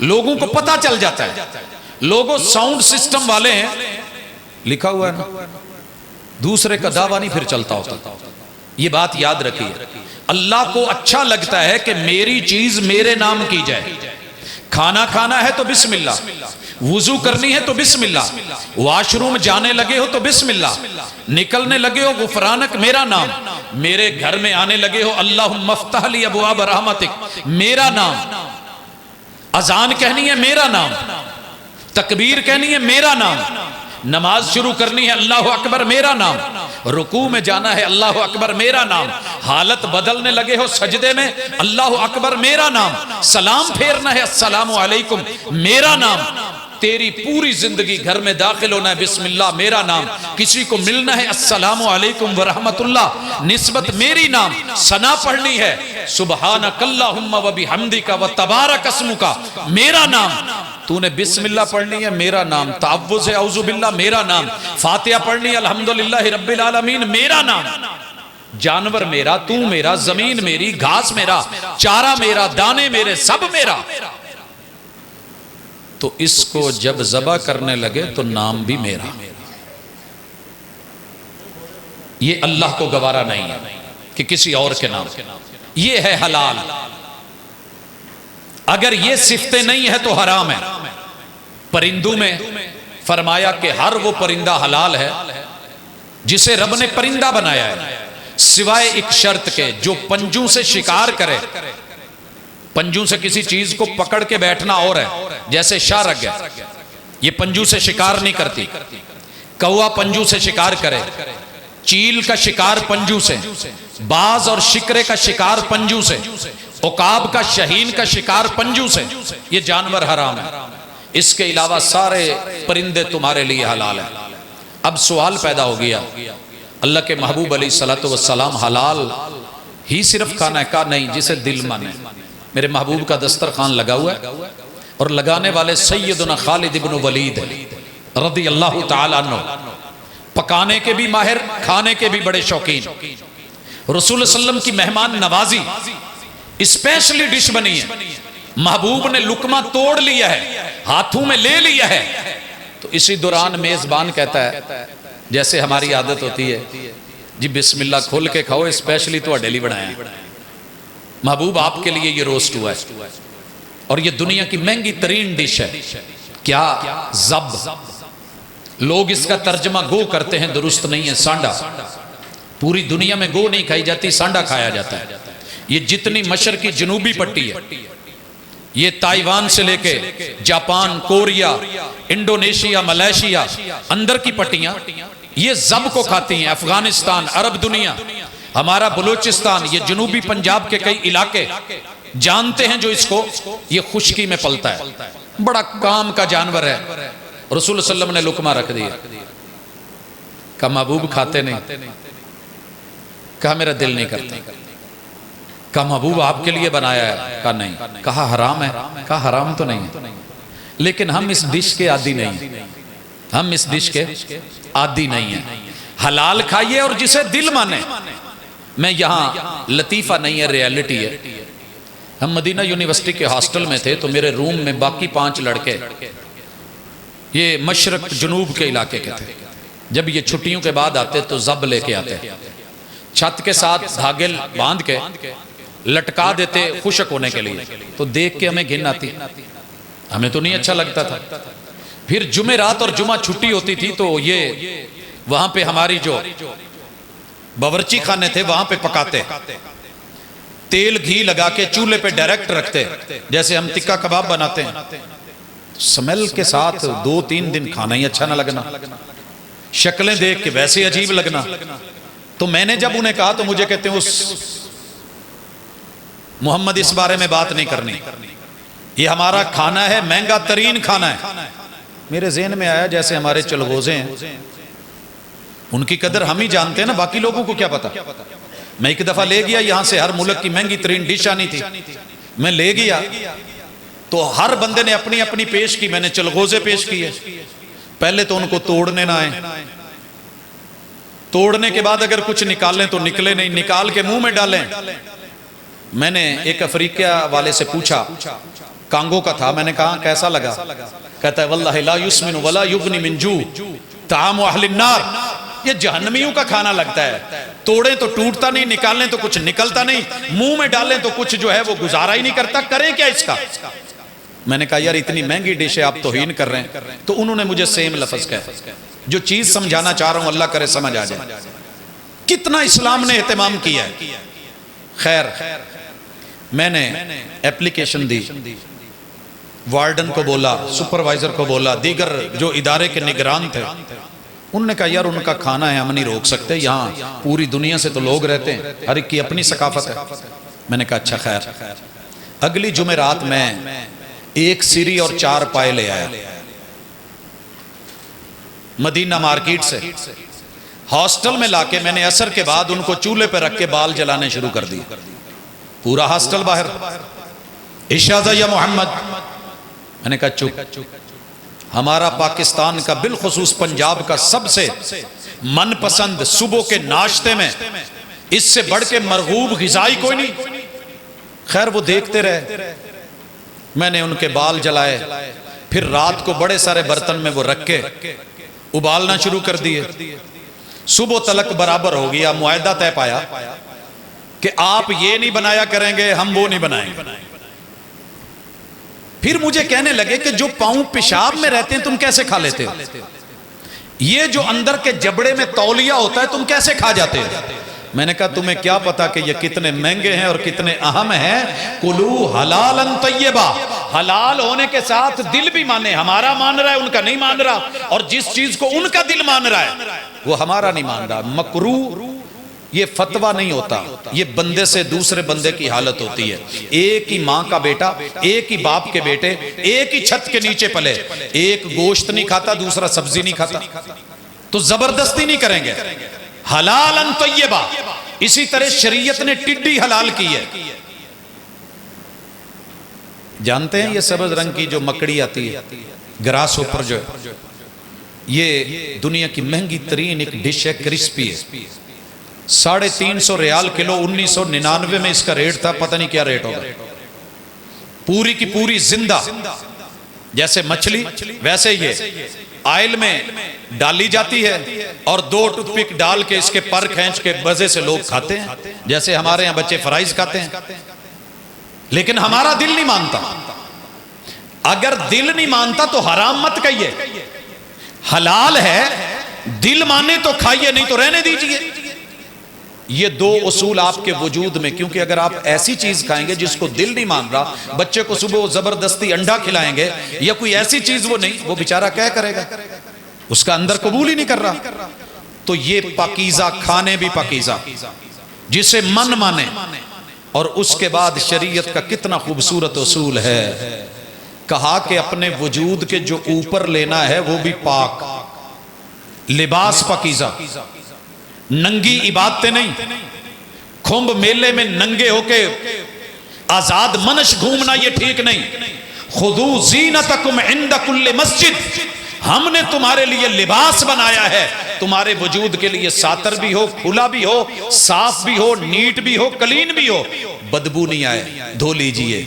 Speaker 1: لوگوں کو پتہ چل جاتا ہے. لوگوں ساؤنڈ سسٹم والے ہیں، لکھا ہوا ہے نا، دوسرے کا دعویٰ نہیں پھر چلتا ہوتا. یہ بات یاد رکھیے. اللہ کو اچھا لگتا ہے کہ میری چیز میرے نام کی جائے. کھانا کھانا ہے تو بسم اللہ، وضو کرنی ہے تو بسم اللہ، واش روم جانے لگے ہو تو بسم اللہ، نکلنے لگے ہو غفرانک میرا نام، میرے گھر میں آنے لگے ہو اللہم افتح لی ابواب رحمتک میرا نام، اذان کہنی ہے میرا نام، تکبیر کہنی ہے میرا نام، نماز شروع کرنی ہے اللہ اکبر میرا نام، رکوع میں جانا ہے اللہ اکبر میرا نام، حالت بدلنے لگے ہو سجدے میں اللہ اکبر میرا نام، سلام پھیرنا ہے السلام علیکم میرا نام، تیری پوری زندگی گھر میں داخل ہونا ہے بسم اللہ میرا نام، کسی کو ملنا ہے السلام علیکم ورحمت اللہ نسبت میری نام، ثنا پڑھنی ہے سبحانک اللہم و بحمدک و تبارک اسمک میرا نام، تو نے بسم اللہ پڑھنی ہے میرا نام، تعوذ اعوذ باللہ میرا نام، فاتحہ پڑھنی ہے الحمدللہ رب العالمین میرا نام. جانور میرا، تو میرا، زمین میری، گھاس میرا، چارہ میرا، دانے میرے، سب میرا۔ تو اس کو جب ذبح کرنے لگے تو نام بھی میرا۔ یہ اللہ کو گوارا نہیں ہے کہ کسی اور کے نام، یہ ہے حلال۔ اگر یہ صفتیں نہیں ہے تو حرام ہے۔ پرندوں میں فرمایا کہ ہر وہ پرندہ حلال ہے جسے رب نے پرندہ بنایا ہے، سوائے ایک شرط کے، جو پنجوں سے شکار کرے۔ پنجوں سے کسی چیز کو پکڑ کے بیٹھنا اور ہے، جیسے شارک ہے، یہ پنجوں سے شکار نہیں کرتی۔ کوا پنجوں سے شکار کرے، چیل کا شکار پنجوں سے، باز اور شکرے کا شکار پنجوں سے، عقاب کا، شہین کا شکار پنجوں سے، یہ جانور حرام ہے۔ اس کے علاوہ سارے پرندے تمہارے لیے حلال ہیں۔ اب سوال پیدا ہو گیا، اللہ کے محبوب علیہ الصلوۃ والسلام حلال ہی صرف کھانا ہے؟ کہا نہیں، جسے دل مانے۔ میرے محبوب کا دسترخوان لگا ہوا ہے اور لگانے والے سیدنا خالد بن ولید رضی اللہ تعالیٰ عنہ، پکانے کے بھی ماہر، کھانے کے بھی بڑے شوقین۔ رسول صلی اللہ علیہ وسلم کی مہمان نوازی اسپیشلی ڈش بنی ہے، محبوب نے لقمہ توڑ لیا ہے، ہاتھوں میں لے لیا ہے، تو اسی دوران میزبان کہتا ہے، جیسے ہماری عادت ہوتی ہے، جی بسم اللہ کھول کے کھاؤ، اسپیشلی تو ڈیلی بنایا ہے، محبوب آپ کے لیے یہ روسٹ ہوا ہے، اور یہ دنیا کی مہنگی ترین ڈش ہے۔ کیا؟ زب۔ لوگ اس کا ترجمہ گو کرتے ہیں، درست نہیں ہے، سانڈا۔ پوری دنیا میں گو نہیں کھائی جاتی، سانڈا کھایا جاتا ہے۔ یہ جتنی مشرقی جنوبی پٹی ہے، یہ تائیوان سے لے کے جاپان، کوریا، انڈونیشیا، ملیشیا، اندر کی پٹیاں یہ زب کو کھاتی ہیں۔ افغانستان، عرب دنیا، ہمارا بلوچستان، یہ جنوبی پنجاب کے کئی علاقے جانتے ہیں جو اس کو، یہ خشکی میں پلتا ہے، بڑا کام کا جانور ہے۔ رسول صلی اللہ علیہ وسلم نے لقمہ رکھ دیا، کہا محبوب کھاتے نہیں؟ کہا میرا دل نہیں کرتا۔ کہا محبوب آپ کے لیے بنایا ہے؟ کہا نہیں۔ کہا حرام ہے؟ کہا حرام تو نہیں ہے، لیکن ہم اس ڈش کے عادی نہیں ہیں، ہم اس ڈش کے عادی نہیں ہیں۔ حلال کھائیے اور جسے دل مانے۔ میں یہاں لطیفہ نہیں ہے، ریالٹی ہے۔ ہم مدینہ یونیورسٹی کے ہاسٹل میں تھے، تو میرے روم میں باقی 5 لڑکے یہ مشرق جنوب کے علاقے کے تھے۔ جب یہ چھٹیوں کے بعد آتے تو زب لے کے آتے، چھت کے ساتھ دھاگے باندھ کے لٹکا دیتے خشک ہونے کے لیے، تو دیکھ کے ہمیں گھن آتی، ہمیں تو نہیں اچھا لگتا تھا۔ پھر جمعرات اور جمعہ چھٹی ہوتی تھی تو یہ وہاں پہ ہماری جو باورچی خانے تھے وہاں پہ پکاتے، تیل گھی لگا کے چولہے پہ ڈائریکٹ رکھتے، جیسے ہم ٹکا کباب بناتے ہیں۔ سمیل کے ساتھ 2-3 دن کھانا ہی اچھا نہ لگنا، شکلیں دیکھ کے ویسے عجیب لگنا۔ تو میں نے جب انہیں کہا تو مجھے کہتے ہیں، اس محمد اس بارے میں بات نہیں کرنی، یہ ہمارا کھانا ہے، مہنگا ترین کھانا ہے۔ میرے ذہن میں آیا جیسے ہمارے چلغوزے ہیں، ان کی قدر ہم ہی جانتے ہیں نا، باقی لوگوں کو کیا پتا۔ میں ایک دفعہ لے گیا یہاں سے، ہر ملک کی مہنگی ترین ڈش آنی تھی، میں لے گیا تو ہر بندے نے اپنی اپنی پیش کی، میں نے چلغوزے پیش کیے۔ پہلے تو ان کو توڑنے نہ آئے، توڑنے کے بعد اگر کچھ نکالیں تو نکلے نہیں، نکال کے منہ میں ڈالیں۔ میں نے ایک افریقہ والے سے پوچھا، کانگو کا تھا، میں نے کہا کیسا لگا؟ کہتا ہے واللہ لا یسمن ولا یغنی من جوع طعام اہل النار، یہ جہنمیوں کا کھانا لگتا ہے، توڑیں تو ٹوٹتا نہیں، نکالیں تو کچھ نکلتا نہیں، منہ میں ڈالیں تو کچھ جو ہے وہ گزارا ہی نہیں کرتا، کریں کیا اس کا؟ میں نے کہا یار اتنی مہنگی ڈش ہے، آپ توہین کر رہے ہیں۔ تو انہوں نے مجھے سیم لفظ کہا، جو چیز سمجھانا چاہ رہا ہوں اللہ کرے سمجھ آ جائے۔ کتنا اسلام نے اہتمام کیا ہے۔ خیر، میں نے اپلیکیشن دی، وارڈن کو بولا، سپروائزر کو بولا، دیگر جو ادارے کے نگران تھے، انہوں نے کہا یار ان کا کھانا ہے، ہم نہیں روک سکتے، یہاں پوری دنیا سے تو لوگ رہتے ہیں، ہر ایک کی اپنی ثقافت ہے۔ میں نے کہا اچھا خیر۔ اگلی جمعرات میں 1 سری اور 4 پائے لے آیا مدینہ مارکیٹ سے، ہاسٹل میں لا کے میں نے عصر کے بعد ان کو چولہے پہ رکھ کے بال جلانے شروع کر دی، پورا ہاسٹل باہر۔ اشاذہ یا محمد، میں نے کہا چپ۔ ہمارا پاکستان کا بالخصوص پنجاب کا سب سے من پسند صبح کے ناشتے میں اس سے بڑھ کے مرغوب غذائی کوئی نہیں۔ خیر وہ دیکھتے رہے، میں نے ان کے بال جلائے، پھر رات کو بڑے سارے برتن میں وہ رکھ کے ابالنا شروع کر دیے۔ صبح تلک برابر ہو گیا، معاہدہ طے پایا کہ آپ یہ نہیں بنایا کریں گے، ہم وہ نہیں بنائیں گے۔ پھر مجھے کہنے لگے کہ جو پاؤں پیشاب میں رہتے ہیں تم کیسے کھا لیتے ہو؟ یہ جو اندر کے جبڑے میں تولیہ ہوتا ہے تم کیسے کھا جاتے ہو؟ میں نے کہا تمہیں کیا پتا کہ یہ کتنے مہنگے ہیں اور کتنے اہم ہیں۔ کلو حلالا طیبا، حلال ہونے کے ساتھ دل بھی مانے، ہمارا مان رہا ہے ان کا نہیں مان رہا، اور جس چیز کو ان کا دل مان رہا ہے وہ ہمارا نہیں مان رہا۔ مکروہ یہ فتویٰ نہیں ہوتا، یہ بندے سے دوسرے بندے کی حالت ہوتی ہے۔ ایک ہی ماں کا بیٹا، ایک ہی باپ کے بیٹے، ایک ہی چھت کے نیچے پلے، ایک گوشت نہیں کھاتا دوسرا سبزی نہیں کھاتا، تو زبردستی نہیں کریں گے۔ حلالا طیبا، اسی طرح شریعت نے ٹڈی حلال کی ہے۔ جانتے ہیں یہ سبز رنگ کی جو مکڑی آتی ہے، گراس اوپر جو ہے، یہ دنیا کی مہنگی ترین ایک ڈش ہے، کرسپی ہے۔ 350 ریال کلو، 1999 میں اس کا ریٹ تھا، پتہ نہیں کیا ریٹ ہوگا۔ پوری کی پوری زندہ، جیسے مچھلی ویسے یہ آئل میں ڈالی جاتی ہے، اور 2 ٹوتھ پک ڈال کے اس کے پر کھینچ کے مزے سے لوگ کھاتے ہیں، جیسے ہمارے ہاں بچے فرائز کھاتے ہیں۔ لیکن ہمارا دل نہیں مانتا۔ اگر دل نہیں مانتا تو حرام مت کہیے، حلال ہے، دل مانے تو کھائیے، نہیں تو رہنے دیجئے۔ یہ 2 اصول آپ کے وجود میں، کیونکہ اگر آپ ایسی چیز کھائیں گے جس کو دل نہیں مان رہا، بچے کو صبح زبردستی انڈا کھلائیں گے یا کوئی ایسی چیز وہ نہیں، وہ بیچارہ کیا کرے گا، اس کا اندر قبول ہی نہیں کر رہا۔ تو یہ پاکیزہ کھانے بھی پاکیزہ، جسے من مانے۔ اور اس کے بعد شریعت کا کتنا خوبصورت اصول ہے، کہا کہ اپنے وجود کے جو اوپر لینا ہے وہ بھی پاک، لباس پاکیزہ، ننگی عبادتیں نہیں۔ کھمب میلے میں ننگے ہو کے آزاد منش گھومنا یہ ٹھیک نہیں۔ خذو زینتکم عند کل مسجد، ہم نے تمہارے لیے لباس بنایا ہے، تمہارے وجود کے لیے ساتر بھی ہو، کھلا بھی ہو، صاف بھی ہو، نیٹ بھی ہو، کلین بھی ہو، بدبو نہیں آئے، دھو لیجئے،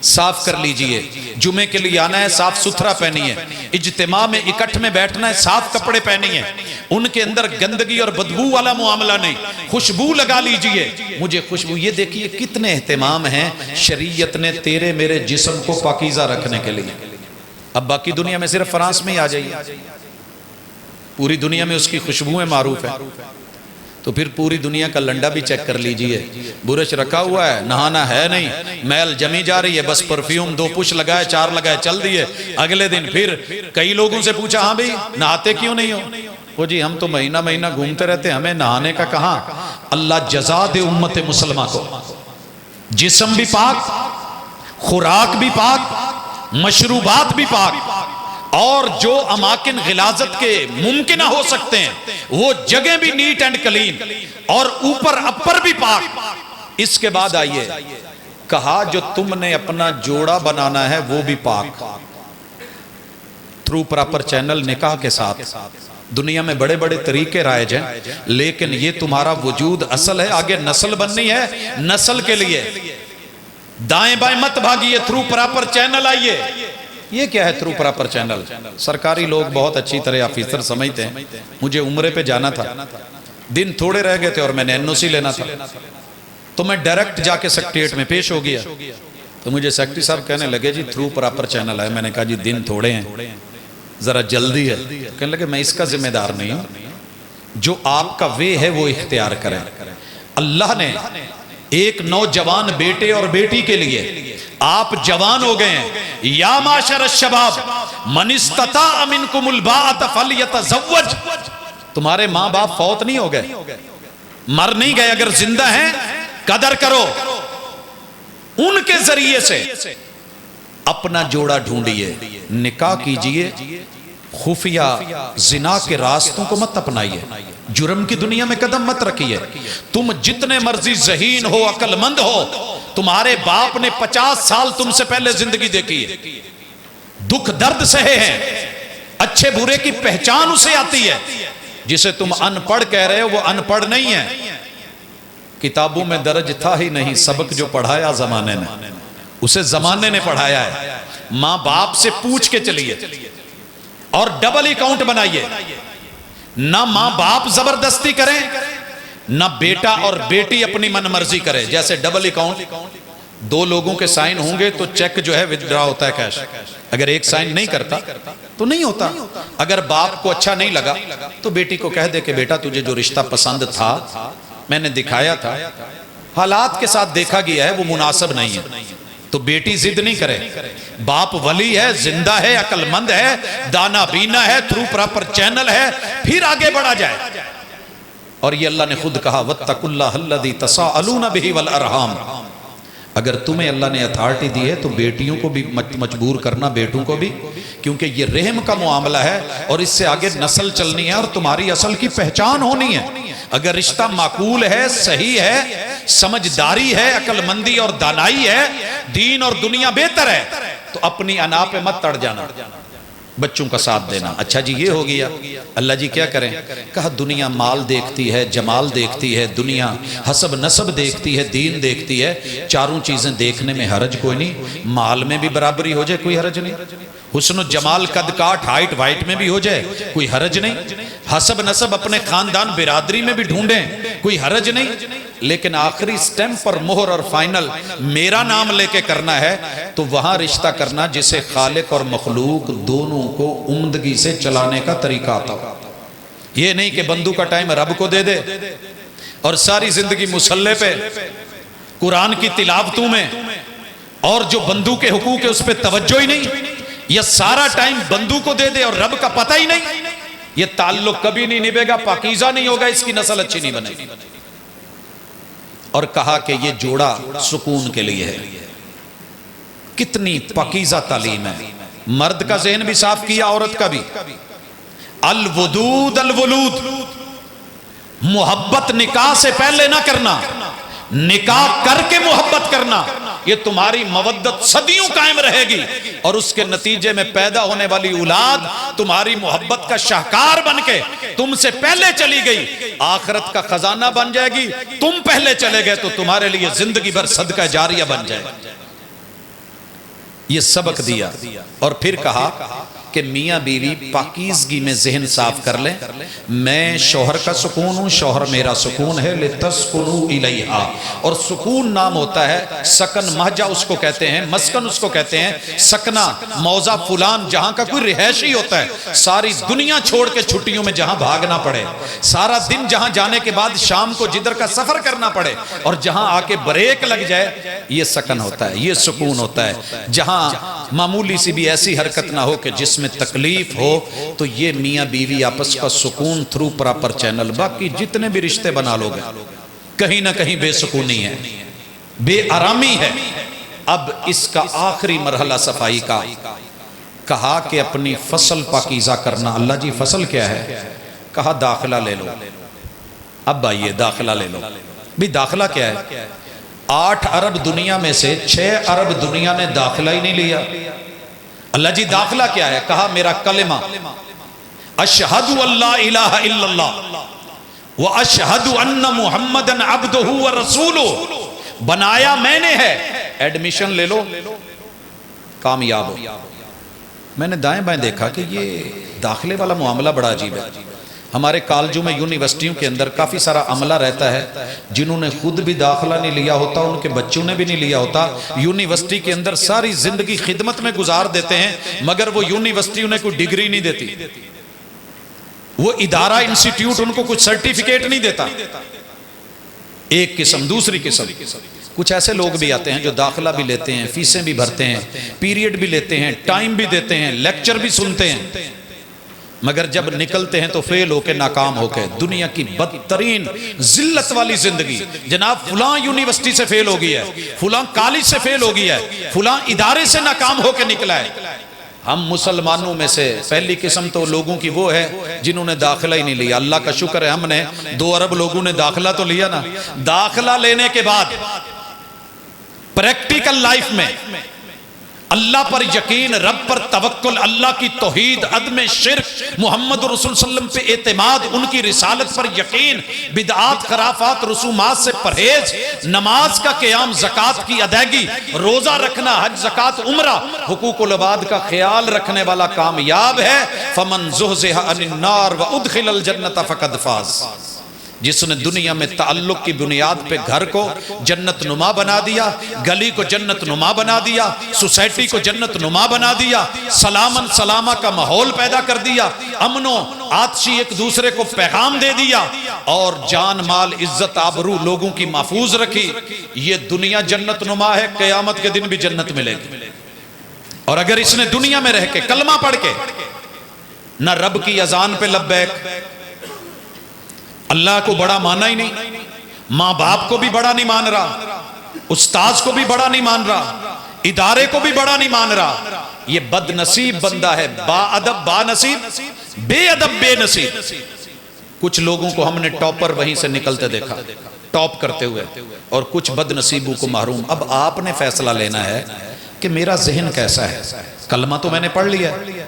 Speaker 1: صاف کر لیجئے۔ جمعے کے لیے آنا ہے صاف ستھرا پہنیے، اجتماع میں اکٹھ میں بیٹھنا ہے صاف کپڑے پہنیے، ان کے اندر گندگی اور بدبو والا معاملہ نہیں، خوشبو لگا لیجئے۔ مجھے خوشبو، یہ دیکھیے کتنے اہتمام ہیں شریعت نے تیرے میرے جسم کو پاکیزہ رکھنے کے لیے۔ اب باقی دنیا میں صرف فرانس میں ہی آ جائیے، پوری دنیا میں اس کی خوشبوئیں معروف ہیں، تو پھر پوری دنیا کا لنڈا بھی چیک کر لیجئے، برش رکھا ہوا ہے، نہانا ہے نہیں، میل جمی جا رہی ہے، بس پرفیوم 2 پش لگائے 4 لگائے چل دیے۔ اگلے دن پھر کئی لوگوں سے پوچھا، ہاں بھئی نہاتے کیوں نہیں ہو؟ وہ جی ہم تو مہینہ مہینہ گھومتے رہتے، ہمیں نہانے کا کہاں۔ اللہ جزا دے امت مسلمہ کو، جسم بھی پاک، خوراک بھی پاک، مشروبات بھی پاک، اور جو اماکن غلاظت کے ممکنہ ہو سکتے ہیں وہ جگہ بھی نیٹ اینڈ کلین، اور اوپر اپر بھی پاک۔ اس کے بعد آئیے، کہا جو تم نے اپنا جوڑا بنانا ہے وہ بھی پاک، تھرو پراپر چینل نکاح کے ساتھ۔ دنیا میں بڑے بڑے طریقے رائج ہیں، لیکن یہ تمہارا وجود اصل ہے، آگے نسل بننی ہے، نسل کے لیے دائیں بائیں مت بھاگیے، تھرو پراپر چینل آئیے۔ یہ کیا ہے تھرو پراپر چینل؟ سرکاری لوگ بہت اچھی طرح آفیسر سمجھتے ہیں۔ مجھے عمرے پہ جانا تھا، دن تھوڑے رہ گئے تھے اور میں نے NOC لینا تھا، تو میں ڈائریکٹ جا کے سیکریٹریٹ میں پیش ہو گیا، تو مجھے سیکریٹری صاحب کہنے لگے جی تھرو پراپر چینل ہے۔ میں نے کہا جی دن تھوڑے ہیں، ذرا جلدی ہے۔ کہنے لگے میں اس کا ذمہ دار نہیں ہوں، جو آپ کا وے ہے وہ اختیار کریں۔ اللہ نے ایک نوجوان بیٹے اور بیٹی کے لیے، آپ جوان ہو گئے ہیں، یا معاشر الشباب من استطاع منکم الباءۃ فلیتزوج، تمہارے ماں باپ فوت نہیں ہو گئے، مر نہیں گئے، اگر زندہ ہیں قدر کرو، ان کے ذریعے سے اپنا جوڑا ڈھونڈیے، نکاح کیجئے، خفیہ زنا کے راستوں کو مت اپنائیے، جرم کی دنیا میں قدم مت رکھیے۔ تم جتنے مرضی ذہین ہو، عقل مند ہو، تمہارے باپ نے 50 سال تم سے پہلے زندگی دیکھی ہے، دکھ درد سہے ہیں، اچھے برے کی پہچان اسے آتی ہے۔ جسے تم ان پڑھ کہہ رہے ہو وہ ان پڑھ نہیں ہے، کتابوں میں درج تھا ہی نہیں، سبق جو پڑھایا زمانے نے اسے زمانے نے پڑھایا ہے۔ ماں باپ سے پوچھ کے چلیے اور ڈبل اکاؤنٹ بنائیے، نہ ماں باپ زبردستی کریں نہ بیٹا اور بیٹی اپنی من مرضی کرے۔ جیسے ڈبل اکاؤنٹ دو لوگوں کے سائن ہوں گے تو چیک جو ہے وتھڈرا ہوتا ہے کیش، اگر ایک سائن نہیں کرتا تو نہیں ہوتا۔ اگر باپ کو اچھا نہیں لگا تو بیٹی کو کہہ دے کہ بیٹا تجھے جو رشتہ پسند تھا میں نے دکھایا تھا، حالات کے ساتھ دیکھا گیا ہے وہ مناسب نہیں ہے، تو بیٹی ضد نہیں کرے۔ باپ ولی ہے، زندہ ہے، عقل مند ہے، دانا بینا ہے، تھرو پراپر چینل ہے، پھر آگے بڑھا جائے۔ اور یہ اللہ نے خود کہا وَاتَّقُوا اللَّهَ الَّذِي تَسَاءَلُونَ بِهِ وَالْأَرْحَامَ۔ اگر تمہیں اللہ نے اتھارٹی دی ہے تو بیٹیوں کو بھی مجبور کرنا، بیٹوں کو بھی، کیونکہ یہ رحم کا معاملہ ہے اور اس سے آگے نسل چلنی ہے اور تمہاری اصل کی پہچان ہونی ہے۔ اگر رشتہ معقول ہے، صحیح ہے، سمجھداری ہے، عقل مندی اور دانائی ہے، دین اور دنیا بہتر ہے، تو اپنی انا پہ مت تڑ جانا، بچوں کا ساتھ دینا۔ اچھا جی یہ ہو گیا، اللہ جی کیا کریں؟ کہا دنیا مال دیکھتی ہے، جمال دیکھتی ہے، دنیا حسب نسب دیکھتی ہے، دین دیکھتی ہے، چاروں چیزیں دیکھنے میں حرج کوئی نہیں۔ مال میں بھی برابری ہو جائے کوئی حرج نہیں، حسن و جمال قد کاٹ ہائٹ وائٹ میں بھی ہو جائے کوئی حرج نہیں، حسب نسب اپنے خاندان برادری میں بھی ڈھونڈیں کوئی حرج نہیں، لیکن آخری سٹیمپ پر مہر اور فائنل میرا نام لے کے کرنا ہے تو وہاں رشتہ کرنا جسے خالق اور مخلوق دونوں کو عمدگی سے چلانے کا طریقہ آتا ہو۔ یہ نہیں کہ بندو کا ٹائم رب کو دے دے اور ساری زندگی مصلے پہ قرآن کی تلاوتوں میں، اور جو بندو کے حقوق ہے اس پہ توجہ ہی نہیں، یا سارا ٹائم بندو کو دے دے اور رب کا پتہ ہی نہیں۔ یہ تعلق کبھی نہیں نبھے گا، پاکیزہ نہیں ہوگا، اس کی نسل اچھی نہیں بنے گی۔ اور کہا کہ یہ جوڑا سکون کے لیے ہے۔ کتنی پاکیزہ تعلیم ہے، مرد کا ذہن بھی صاف کیا، عورت کا بھی۔ الودود الولود، محبت نکاح سے پہلے نہ کرنا، نکاح کر کے محبت کرنا، یہ تمہاری مودت صدیوں قائم رہے گی اور اس کے نتیجے میں پیدا ہونے والی اولاد تمہاری محبت کا شاہکار بن کے تم سے پہلے چلی گئی، آخرت کا خزانہ بن جائے گی۔ تم پہلے چلے گئے تو تمہارے لیے زندگی بھر صدقہ جاریہ بن جائے گا۔ یہ سبق دیا اور پھر کہا کہ میاں بیوی پاکیزگی میں ذہن صاف کر لیں، میں شوہر کا سکون ہوں، شوہر میرا سکون ہے، لِتَسْكُنُوا إِلَيْهَا۔ اور سکون نام ہوتا ہے سکن، مہجہ اس کو کہتے ہیں، مسکن اس کو کہتے ہیں، سکنہ موضع فلان، جہاں کا کوئی رہائشی ہوتا ہے، ساری دنیا چھوڑ کے چھٹیوں میں جہاں بھاگنا پڑے، سارا دن جہاں جانے کے بعد شام کو جدھر کا سفر کرنا پڑے اور جہاں آ کے بریک لگ جائے، یہ سکن ہوتا ہے، یہ سکون ہوتا ہے۔ جہاں معمولی سی بھی ایسی حرکت نہ ہو کہ جس میں تکلیف ہو، تو یہ میاں بیوی آپس کا سکون تھرو پراپر چینل۔ باقی جتنے بھی رشتے بنا لو گے کہیں نہ کہیں بے سکونی ہے، بے آرامی ہے۔ اب اس کا آخری مرحلہ صفائی کا، کہا کہ اپنی فصل پاکیزہ کرنا۔ اللہ جی فصل کیا ہے؟ کہا داخلہ لے لو۔ اب آئیے داخلہ لے لو۔ بھی داخلہ کیا ہے؟ 8 ارب دنیا میں سے 6 ارب دنیا نے داخلہ ہی نہیں لیا۔ اللہ جی داخلہ کیا ہے؟ کہا میرا کلمہ اشہد اللہ الہ الا اللہ واشہد ان محمدن عبدہ ورسولہ، بنایا میں نے ہے، ایڈمیشن لے لو کامیاب ہو۔ میں نے دائیں بائیں دیکھا کہ یہ داخلے والا معاملہ بڑا عجیب ہے۔ ہمارے کالجوں میں یونیورسٹیوں کے اندر کافی سارا عملہ رہتا ہے، جنہوں نے خود بھی داخلہ نہیں لیا ہوتا، ان کے بچوں نے بھی نہیں لیا ہوتا، یونیورسٹی کے اندر ساری زندگی خدمت میں گزار دیتے ہیں، مگر وہ یونیورسٹی انہیں کوئی ڈگری نہیں دیتی، وہ ادارہ انسٹیٹیوٹ ان کو کچھ سرٹیفکیٹ نہیں دیتا۔ ایک قسم۔ دوسری قسم، کچھ ایسے لوگ بھی آتے ہیں جو داخلہ بھی لیتے ہیں، فیسیں بھی بھرتے ہیں، پیریڈ بھی لیتے ہیں، ٹائم بھی دیتے ہیں، لیکچر بھی سنتے ہیں، مگر جب نکلتے ہیں تو فیل ہو کے ناکام ہو کے دنیا کی بدترین ذلت والی زندگی۔ جناب فلاں یونیورسٹی سے فیل ہو گیا ہے، فلاں کالج سے فیل ہو گیا ہے، فلاں ادارے سے ناکام ہو کے نکلا ہے۔ ہم مسلمانوں میں سے پہلی قسم تو لوگوں کی وہ ہے جنہوں نے داخلہ ہی نہیں لیا۔ اللہ کا شکر ہے ہم نے 2 ارب لوگوں نے داخلہ تو لیا نا۔ داخلہ لینے کے بعد پریکٹیکل لائف میں اللہ پر یقین، رب پر توکل، اللہ کی توحید، عدم شرک، محمد رسول صلی اللہ علیہ وسلم پہ اعتماد، ان کی رسالت پر یقین، بدعات، خرافات، رسومات سے پرہیز، نماز کا قیام، زکوٰۃ کی ادائیگی، روزہ رکھنا، حج، زکوٰۃ، عمرہ، حقوق العباد کا خیال رکھنے والا کامیاب ہے۔ فمن زحزح عن النار وادخل الجنۃ فقد فاز۔ جس نے دنیا میں تعلق کی بنیاد پہ گھر کو جنت نما بنا دیا، گلی کو جنت نما بنا دیا، سوسائٹی کو جنت نما بنا دیا، سلامن سلامہ کا ماحول پیدا کر دیا، امن و آتشی ایک دوسرے کو پیغام دے دیا، اور جان مال عزت آبرو لوگوں کی محفوظ رکھی، یہ دنیا جنت نما ہے، قیامت کے دن بھی جنت ملے گی۔ اور اگر اس نے دنیا میں رہ کے کلمہ پڑھ کے نہ رب کی اذان پہ لبیک، اللہ کو بڑا مانا ہی نہیں، ماں باپ کو بھی بڑا نہیں مان رہا، استاذ کو بھی بڑا نہیں مان رہا، ادارے کو بھی بڑا نہیں مان رہا، یہ بد نصیب بندہ ہے، با ادب با نصیب، بے ادب بے نصیب۔ کچھ لوگوں کو ہم نے ٹاپر وہیں سے نکلتے دیکھا، ٹاپ کرتے ہوئے، اور کچھ بد نصیبوں کو محروم۔ اب آپ نے فیصلہ لینا ہے کہ میرا ذہن کیسا ہے۔ کلمہ تو میں نے پڑھ لیا ہے،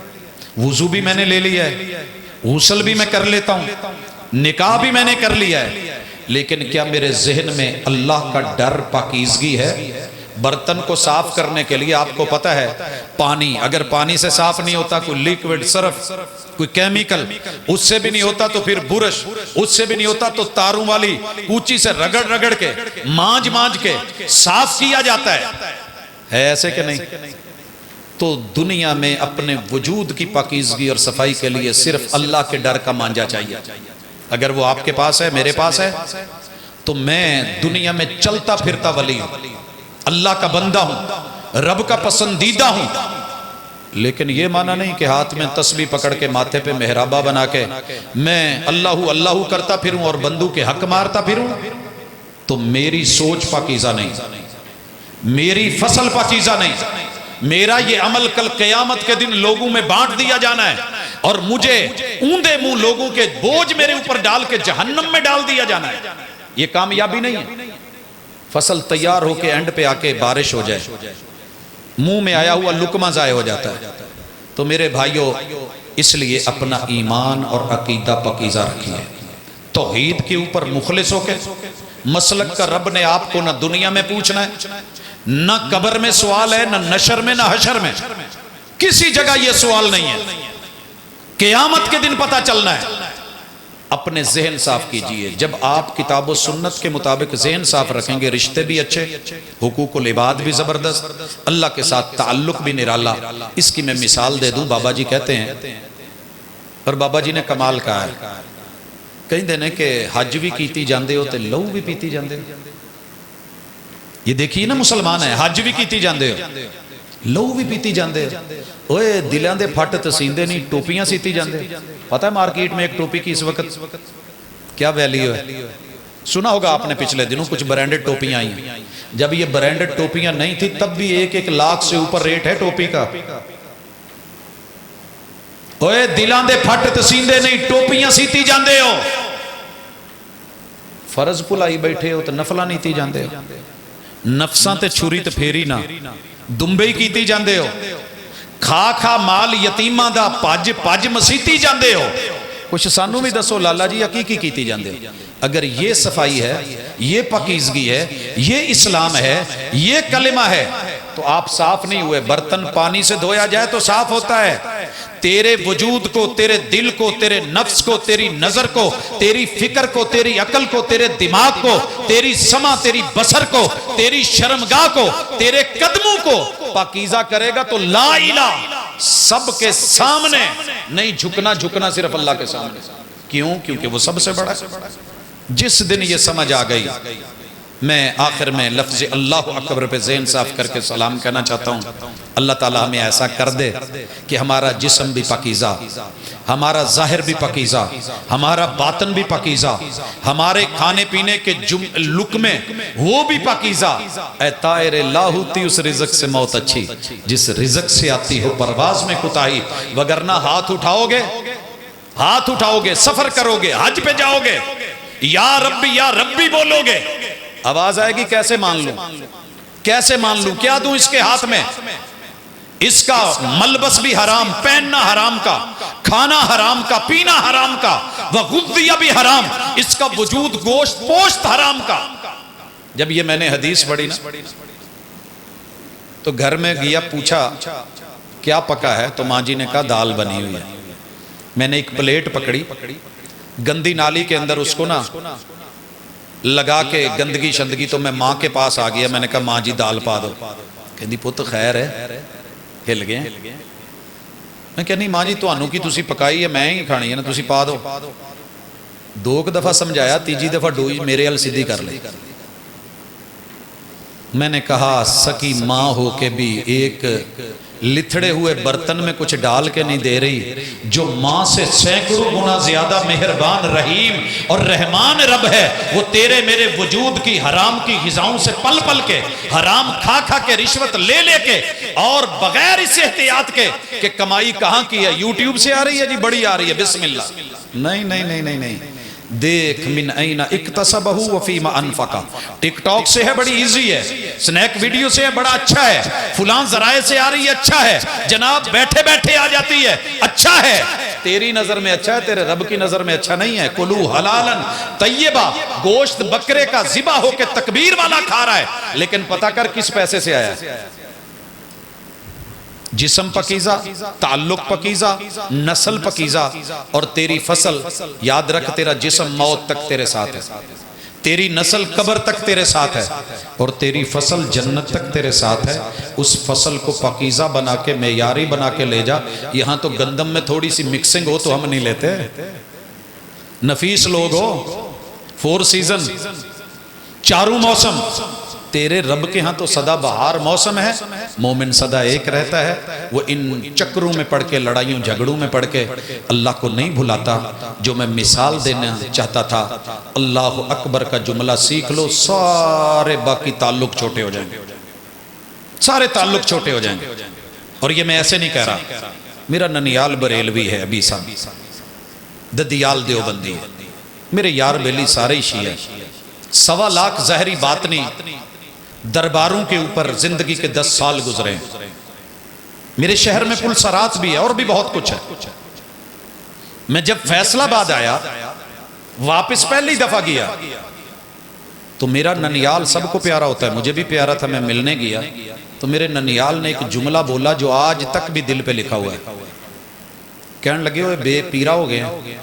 Speaker 1: وضو بھی میں نے لے لیا ہے، غسل بھی میں کر لیتا ہوں، نکاح بھی میں نے کر لیا ہے، لیکن کیا میرے ذہن میں اللہ کا ڈر، پاکیزگی ہے؟ برتن کو صاف کرنے کے لیے آپ کو پتہ ہے پانی، اگر پانی سے صاف نہیں ہوتا کوئی لیکوڈ، صرف کوئی کیمیکل، اس سے بھی نہیں ہوتا تو پھر برش، اس سے بھی نہیں ہوتا تو تاروں والی کوچی سے رگڑ رگڑ کے مانج مانج کے صاف کیا جاتا ہے ایسے کہ نہیں؟ تو دنیا میں اپنے وجود کی پاکیزگی اور صفائی کے لیے صرف اللہ کے ڈر کا مانجا چاہیے۔ اگر وہ آپ کے پاس ہے، میرے پاس ہے، تو میں دنیا میں چلتا پھرتا ولی ہوں، اللہ کا بندہ ہوں، رب کا پسندیدہ ہوں، لیکن یہ مانا نہیں کہ ہاتھ میں تسبیح پکڑ کے ماتھے پہ محرابہ بنا کے میں اللہ اللہ کرتا پھروں اور بندوں کے حق مارتا پھروں، تو میری سوچ پاکیزہ نہیں، میری فصل پاکیزہ نہیں، میرا یہ عمل کل قیامت کے دن لوگوں میں بانٹ دیا جانا ہے، اور مجھے اوندے منہ لوگوں کے بوجھ میرے اوپر ڈال کے جہنم میں ڈال دیا جانا ہے۔ یہ کامیابی نہیں ہے۔ فصل تیار ہو کے اینڈ پہ آ کے بارش ہو جائے، منہ میں آیا ہوا لقمہ ضائع ہو جاتا ہے۔ تو میرے بھائیوں، اس لیے اپنا ایمان اور عقیدہ پاکیزہ رکھیے، توحید کے اوپر مخلص ہو کے۔ مسلک کا رب نے آپ کو نہ دنیا میں پوچھنا ہے، نہ قبر میں سوال ہے، نہ نشر میں، نہ حشر میں، کسی جگہ یہ سوال نہیں ہے۔ قیامت کے دن پتہ چلنا ہے۔ اپنے ذہن صاف کیجئے۔ جب آپ کتاب و سنت کے مطابق ذہن صاف رکھیں گے، رشتے بھی اچھے، حقوق العباد بھی زبردست، اللہ کے ساتھ تعلق بھی نرالا۔ اس کی میں مثال دے دوں، بابا جی کہتے ہیں، اور بابا جی نے کمال کہا ہے، کہیں دینے کہ حج بھی کیتی جاندے ہو تے لہو بھی پیتی جاندے ہو۔ یہ دیکھیے نا، مسلمان ہیں، حج بھی کیتی جاندے ہو، لہو بھی پیتی جاندے ہو، اوے دلان دے پھٹ تسیندے نہیں، ٹوپیاں سیتی جاندے ہو۔ پتہ ہے مارکیٹ میں ایک ٹوپی کی اس وقت کیا ویلیو ہے؟ سنا ہوگا آپ نے پچھلے دنوں کچھ برانڈڈ ٹوپیاں آئی ہیں۔ جب یہ برانڈڈ ٹوپیاں نہیں تھی تب بھی 1-1 لاکھ سے اوپر ریٹ ہے ٹوپی کا۔ اوے دلان دے پھٹ تسیندے نہیں، ٹوپیاں سیتی جاندے ہو، فرض پلائی بیٹھے ہو تو نفلہ نہیں تی جاندے ہو، نفساں تے چھری تے پھیری نہ دمبئی کیتی جاندے ہو، کھا کھا مال یتیماں دا پاج پاج مسیتی جاندے ہو۔ کچھ سانو بھی دسو لالا جی حقیقی کیتی جاندے ہو۔ اگر یہ صفائی ہے، یہ پاکیزگی ہے، یہ اسلام ہے، یہ کلمہ ہے، تو آپ صاف نہیں ہوئے۔ برتن پانی سے دھویا جائے تو صاف ہوتا ہے۔ تیرے وجود کو، تیرے دل کو، تیرے نفس کو، تیری نظر کو، تیری فکر کو، تیری عقل کو، تیرے دماغ کو، تیری سمع، تیری بصر کو، تیری شرمگاہ کو، تیرے قدموں کو پاکیزہ کرے گا تو لا الہ سب کے سامنے نہیں جھکنا، جھکنا صرف اللہ کے سامنے۔ کیوں؟ کیونکہ وہ سب سے بڑا ہے۔ جس دن یہ سمجھ آ گئی، میں آخر میں لفظ اللہ اکبر پہ ذہن صاف کر کے سلام کہنا چاہتا ہوں۔ اللہ تعالیٰ ہمیں ایسا کر دے کہ ہمارا جسم بھی پاکیزہ، ہمارا ظاہر بھی پاکیزہ، ہمارا باطن بھی پاکیزہ، ہمارے کھانے پینے کے لقمے وہ بھی پاکیزہ۔ اے طائر لاہوتی، اس رزق سے موت اچھی جس رزق سے آتی ہو پرواز میں کوتاہی، وگرنہ ہاتھ اٹھاؤ گے، ہاتھ اٹھاؤ گے، سفر کرو گے، حج پہ جاؤ گے، یا ربی بولو گے، آواز آئے گی، کیسے مان لوں، کیسے مان لوں، کیا دوں اس کے ہاتھ میں؟ اس کا ملبس بھی حرام، پہننا حرام کا، کھانا حرام کا، پینا حرام کا، وغذی بھی حرام، اس کا وجود گوشت پوشت حرام کا۔ جب یہ میں نے حدیث پڑھی نا تو گھر میں گیا، پوچھا کیا پکا ہے؟ تو ماں جی نے کہا دال بنی ہوئی ہے۔ میں نے ایک پلیٹ پکڑی، گندی نالی کے اندر اس کو نا لگا کے گندگی شندگی، تو میں ماں کے پاس آ گیا، میں نے کہا ماں جی دال پا دو۔ کہندی پت خیر ہے، ہل گئے۔ میں کہا نہیں ماں جی تانوں کی تسی پکائی ہے، میں ہی کھانی ہے نا، تسی پا دو۔ دو دفعہ سمجھایا، تیجی دفعہ ڈوئی میرے ال سیدھی کر لی۔ میں نے کہا سکی ماں ہو کے بھی ایک لتھڑے ہوئے برتن میں کچھ ڈال کے نہیں دے رہی، جو ماں سے سینکڑوں گنا زیادہ مہربان رحیم اور رحمان رب ہے، وہ تیرے میرے وجود کی حرام کی غذاؤں سے پل پل کے، حرام کھا کھا کے، رشوت لے لے کے، اور بغیر اس احتیاط کے کہ کمائی کہاں کی ہے، یوٹیوب سے آ رہی ہے جی، بڑی آ رہی ہے، بسم اللہ، نہیں نہیں نہیں نہیں نہیں، دیکھ من این اکتسبہ وفیما انفقا۔ ٹک ٹاک سے ہے بڑی ایزی ہے، سنیک ویڈیو سے ہے بڑا اچھا ہے، فلان ذرائع سے آ رہی ہے اچھا ہے، جناب بیٹھے بیٹھے آ جاتی ہے اچھا ہے، تیری نظر میں اچھا ہے، تیرے رب کی نظر میں اچھا نہیں ہے۔ کلو حلالا طیبا، گوشت بکرے کا ذبح ہو کے تکبیر والا کھا رہا ہے، لیکن پتہ کر کس پیسے سے آیا ہے؟ جسم پکیزہ، تعلق پکیزہ، نسل پکیزہ، اور تیری فصل یاد رکھ، تیرا جسم موت تک تیرے ساتھ ہے، تیری نسل قبر تک تیرے ساتھ ہے، اور تیری فصل جنت تک تیرے ساتھ ہے۔ اس فصل کو پکیزہ بنا کے، معیاری بنا کے لے جا۔ یہاں تو گندم میں تھوڑی سی مکسنگ ہو تو ہم نہیں لیتے، نفیس لوگ ہو، 4 سیزن، چاروں موسم، تیرے رب کے ہاں تو سدا بہار موسم ہے۔ مومن سدا ایک رہتا ہے، وہ ان چکروں میں پڑھ کے، لڑائیوں جھگڑوں میں پڑھ کے اللہ کو نہیں بھلاتا۔ جو میں مثال دینا چاہتا تھا، اللہ اکبر کا جملہ سیکھ لو، سارے باقی تعلق چھوٹے ہو جائیں گے، سارے تعلق چھوٹے ہو جائیں گے۔ اور یہ میں ایسے نہیں کہہ رہا، میرا ننیال بریلوی ہے، ابھی صاحب ددیال دیوبندی ہے، میرے یار بیلی سارے شیعہ، 1.25 لاکھ ظاہری باطنی درباروں کے اوپر زندگی کے 10 سال گزرے ہیں۔ میرے شہر میں پلسرات بھی ہے اور بھی بہت کچھ ہے۔ میں جب فیصل آباد آیا، واپس پہلی دفعہ گیا، تو میرا ننیال سب کو پیارا ہوتا ہے، مجھے بھی پیارا تھا، میں ملنے گیا تو میرے ننیال نے ایک جملہ بولا جو آج تک بھی دل پہ لکھا ہوا ہے۔ کہنے لگے ہوئے بے پیرا ہو گئے ہیں،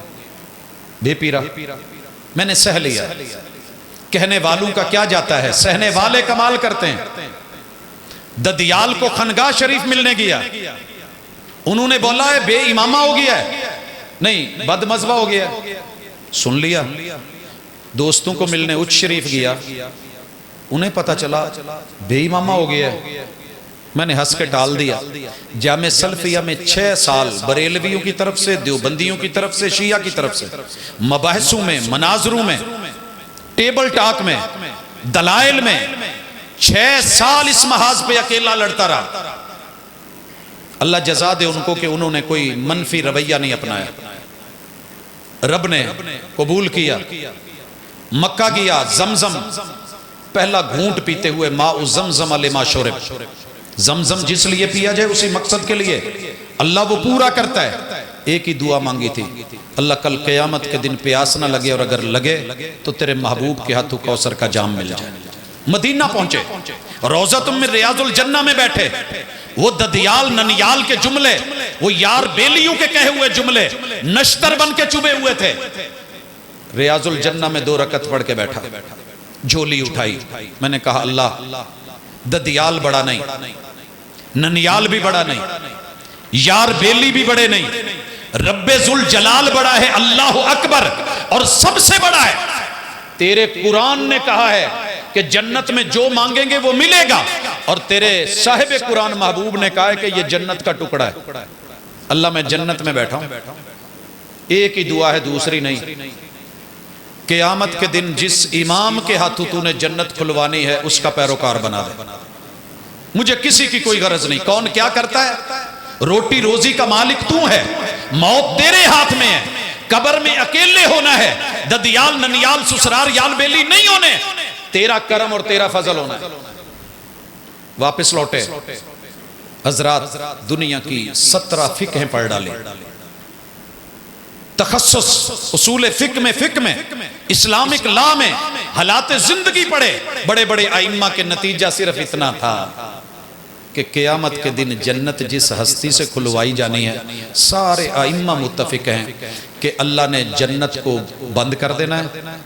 Speaker 1: بے پیرا۔ میں نے سہ لیا، کہنے والوں کا کیا جاتا ہے، سہنے والے کمال کرتے ہیں۔ ددیال کو خانقاہ شریف ملنے گیا، انہوں نے بولا ہے بے امامہ ہو گیا ہے، نہیں بد مذہبہ ہو گیا ہے، سن لیا۔ دوستوں کو ملنے اچ شریف گیا، انہیں پتا چلا بے امامہ ہو گیا ہے، میں نے ہنس کے ٹال دیا۔ جامع سلفیہ میں 6 سال بریلویوں کی طرف سے، دیوبندیوں کی طرف سے، شیعہ کی طرف سے، مباحثوں میں، مناظروں میں، ٹیبل ٹاک میں، دلائل میں 6 سال اس محاذ پہ اکیلا لڑتا رہا۔ اللہ جزا دے ان کو کہ انہوں نے کوئی منفی رویہ نہیں اپنایا، رب نے قبول کیا۔ مکہ گیا، زمزم پہلا گھونٹ پیتے ہوئے، ماء زمزم لما شرب، زمزم جس لیے پیا جائے اسی مقصد کے لیے اللہ وہ پورا کرتا ہے۔ ایک ہی دعا مانگی تھی، اللہ کل قیامت کے دن پیاس نہ لگے، اور اگر لگے تو تیرے محبوب کے ہاتھوں کوثر کا جام مل جائے۔ مدینہ پہنچے، روضۃ من ریاض الجنہ میں بیٹھے، وہ ددیال ننیال کے جملے، وہ یار بیلیوں کے کہے ہوئے جملے نشتر بن کے چبے ہوئے تھے۔ ریاض الجنہ میں 2 رکعت پڑھ کے بیٹھا، جھولی اٹھائی، میں نے کہا اللہ ددیال بڑا نہیں، ننیال بھی بڑا نہیں، یار بیلی بھی بڑے نہیں، رب ذوالجلال بڑا ہے، اللہ اکبر، اور سب سے بڑا ہے۔ تیرے قرآن نے کہا ہے کہ جنت میں جو مانگیں گے وہ ملے گا، اور تیرے صاحب قرآن محبوب نے کہا ہے کہ یہ جنت کا ٹکڑا ہے۔ اللہ میں جنت میں بیٹھا ہوں، ایک ہی دعا ہے، دوسری نہیں۔ قیامت کے دن جس امام کے ہاتھوں تو نے جنت کھلوانی ہے اس کا پیروکار بنا دے، مجھے کسی کی کوئی غرض نہیں، کون کیا کرتا ہے، روٹی روزی کا مالک تو ہے، موت تیرے ہاتھ میں ہے، قبر میں اکیلے ہونا ہے، ددیال ننیال سسرار یال بیلی نہیں ہونے، تیرا کرم اور تیرا فضل ہونا ہے۔ واپس لوٹے، حضرات دنیا کی 17 فقہیں پڑھ ڈالیں، تخصص اصول فقہ میں اسلامک لا میں حالات زندگی پڑھے، بڑے بڑے ائمہ کے نتیجہ صرف اتنا تھا کہ قیامت کے دن جنت جس ہستی سے کھلوائی جانی ہے، سارے ائمہ متفق ہیں کہ اللہ نے جنت کو بند کر دینا ہے،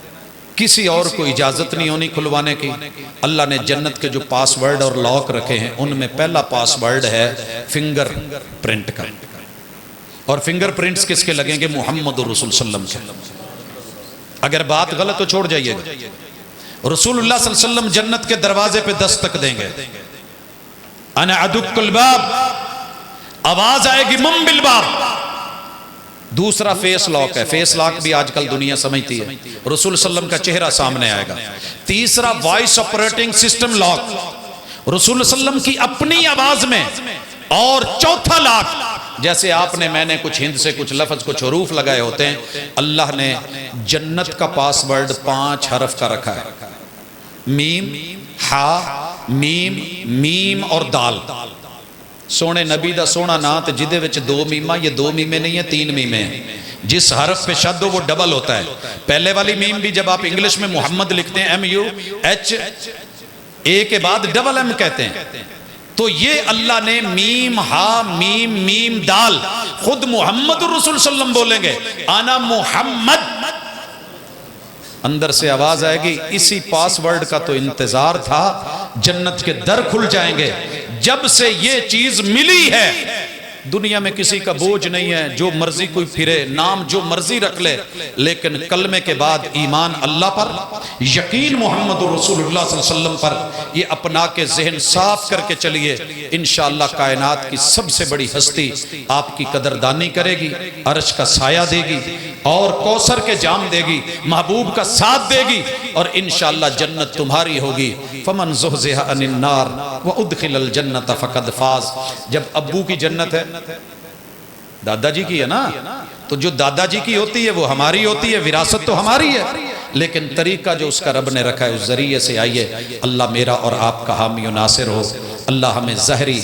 Speaker 1: کسی اور کو اجازت نہیں ہونی کھلوانے کی۔ اللہ نے جنت کے جو پاس ورڈ اور لاک رکھے ہیں ان میں پہلا پاس ورڈ ہے فنگر پرنٹ کا، اور فنگر پرنٹس کس کے لگیں گے؟ محمد رسول صلی اللہ علیہ وسلم۔ اگر بات غلط تو چھوڑ جائیے گا۔ رسول اللہ صلی اللہ علیہ وسلم جنت کے دروازے پہ دستک دیں گے، انا ادق الباب، آواز آئے گی من بالباب۔ دوسرا فیس لاک ہے، فیس لاک بھی آج کل دنیا سمجھتی ہے، رسول صلی اللہ علیہ وسلم کا چہرہ سامنے آئے گا۔ تیسرا وائس آپریٹنگ سسٹم لاک، رسول اللہ علیہ وسلم کی اپنی آواز میں۔ اور چوتھا لاک، جیسے آپ نے میں نے کچھ ہند سے کچھ لفظ کچھ حروف لگائے ہوتے ہیں، اللہ نے جنت کا پاس ورڈ 5 حرف کا رکھا ہے، میم، ہا، میم، میم اور دال۔ سونے نبی دا سونا نات جدے وچ 2 میمہ، یہ 2 میمیں نہیں ہیں، 3 میمیں ہیں۔ جس حرف پہ شد ہو وہ ڈبل ہوتا ہے۔ پہلے والی میم بھی جب آپ انگلش میں محمد لکھتے ہیں MUH، اے کے بعد ڈبل M کہتے ہیں، تو یہ اللہ نے میم ہا میم میم دال، خود محمد الرسول صلی اللہ علیہ وسلم بولیں گے انا محمد، اندر سے آواز آئے گی۔ اسی پاس ورڈ کا تو انتظار تھا، جنت کے در کھل جائیں گے۔ جب سے یہ چیز ملی ہے دنیا میں کسی کا بوجھ نہیں ہے، جو مرضی کوئی پھرے، نام جو مرضی رکھ لے، لیکن کلمے کے بعد ایمان اللہ پر، یقین محمد رسول اللہ صلی اللہ علیہ وسلم پر، یہ اپنا کے ذہن صاف کر کے چلیے، انشاءاللہ کائنات کی سب سے بڑی ہستی آپ کی قدردانی کرے گی، عرش کا سایہ دے گی اور کوثر کے جام دے گی، محبوب کا ساتھ دے گی، اور انشاءاللہ جنت تمہاری ہوگی۔ فمن زحزح عن النار وادخل الجنت فقد فاز۔ جب ابو کی جنت ہے، دادا جی کی ہے نا، تو جو دادا جی کی ہوتی ہے وہ ہماری ہوتی ہے، وراثت تو ہماری ہے، لیکن طریقہ جو اس کا رب نے رکھا ہے اس ذریعے سے آئیے۔ اللہ میرا اور آپ کا حامی و ناصر ہو۔ اللہ ہمیں ظاہری،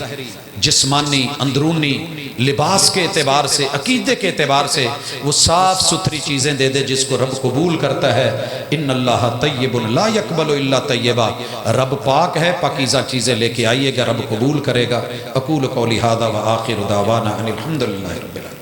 Speaker 1: جسمانی، اندرونی، لباس کے اعتبار سے، عقیدے کے اعتبار سے وہ صاف ستھری چیزیں دے دے جس کو رب قبول کرتا ہے۔ ان اللہ طیب لا یقبل الا طیبا، رب پاک ہے، پاکیزہ چیزیں لے کے آئیے گا، رب قبول کرے گا۔ اقول قولی ھذا وآخر دعوانا ان الحمد للہ رب العالمین۔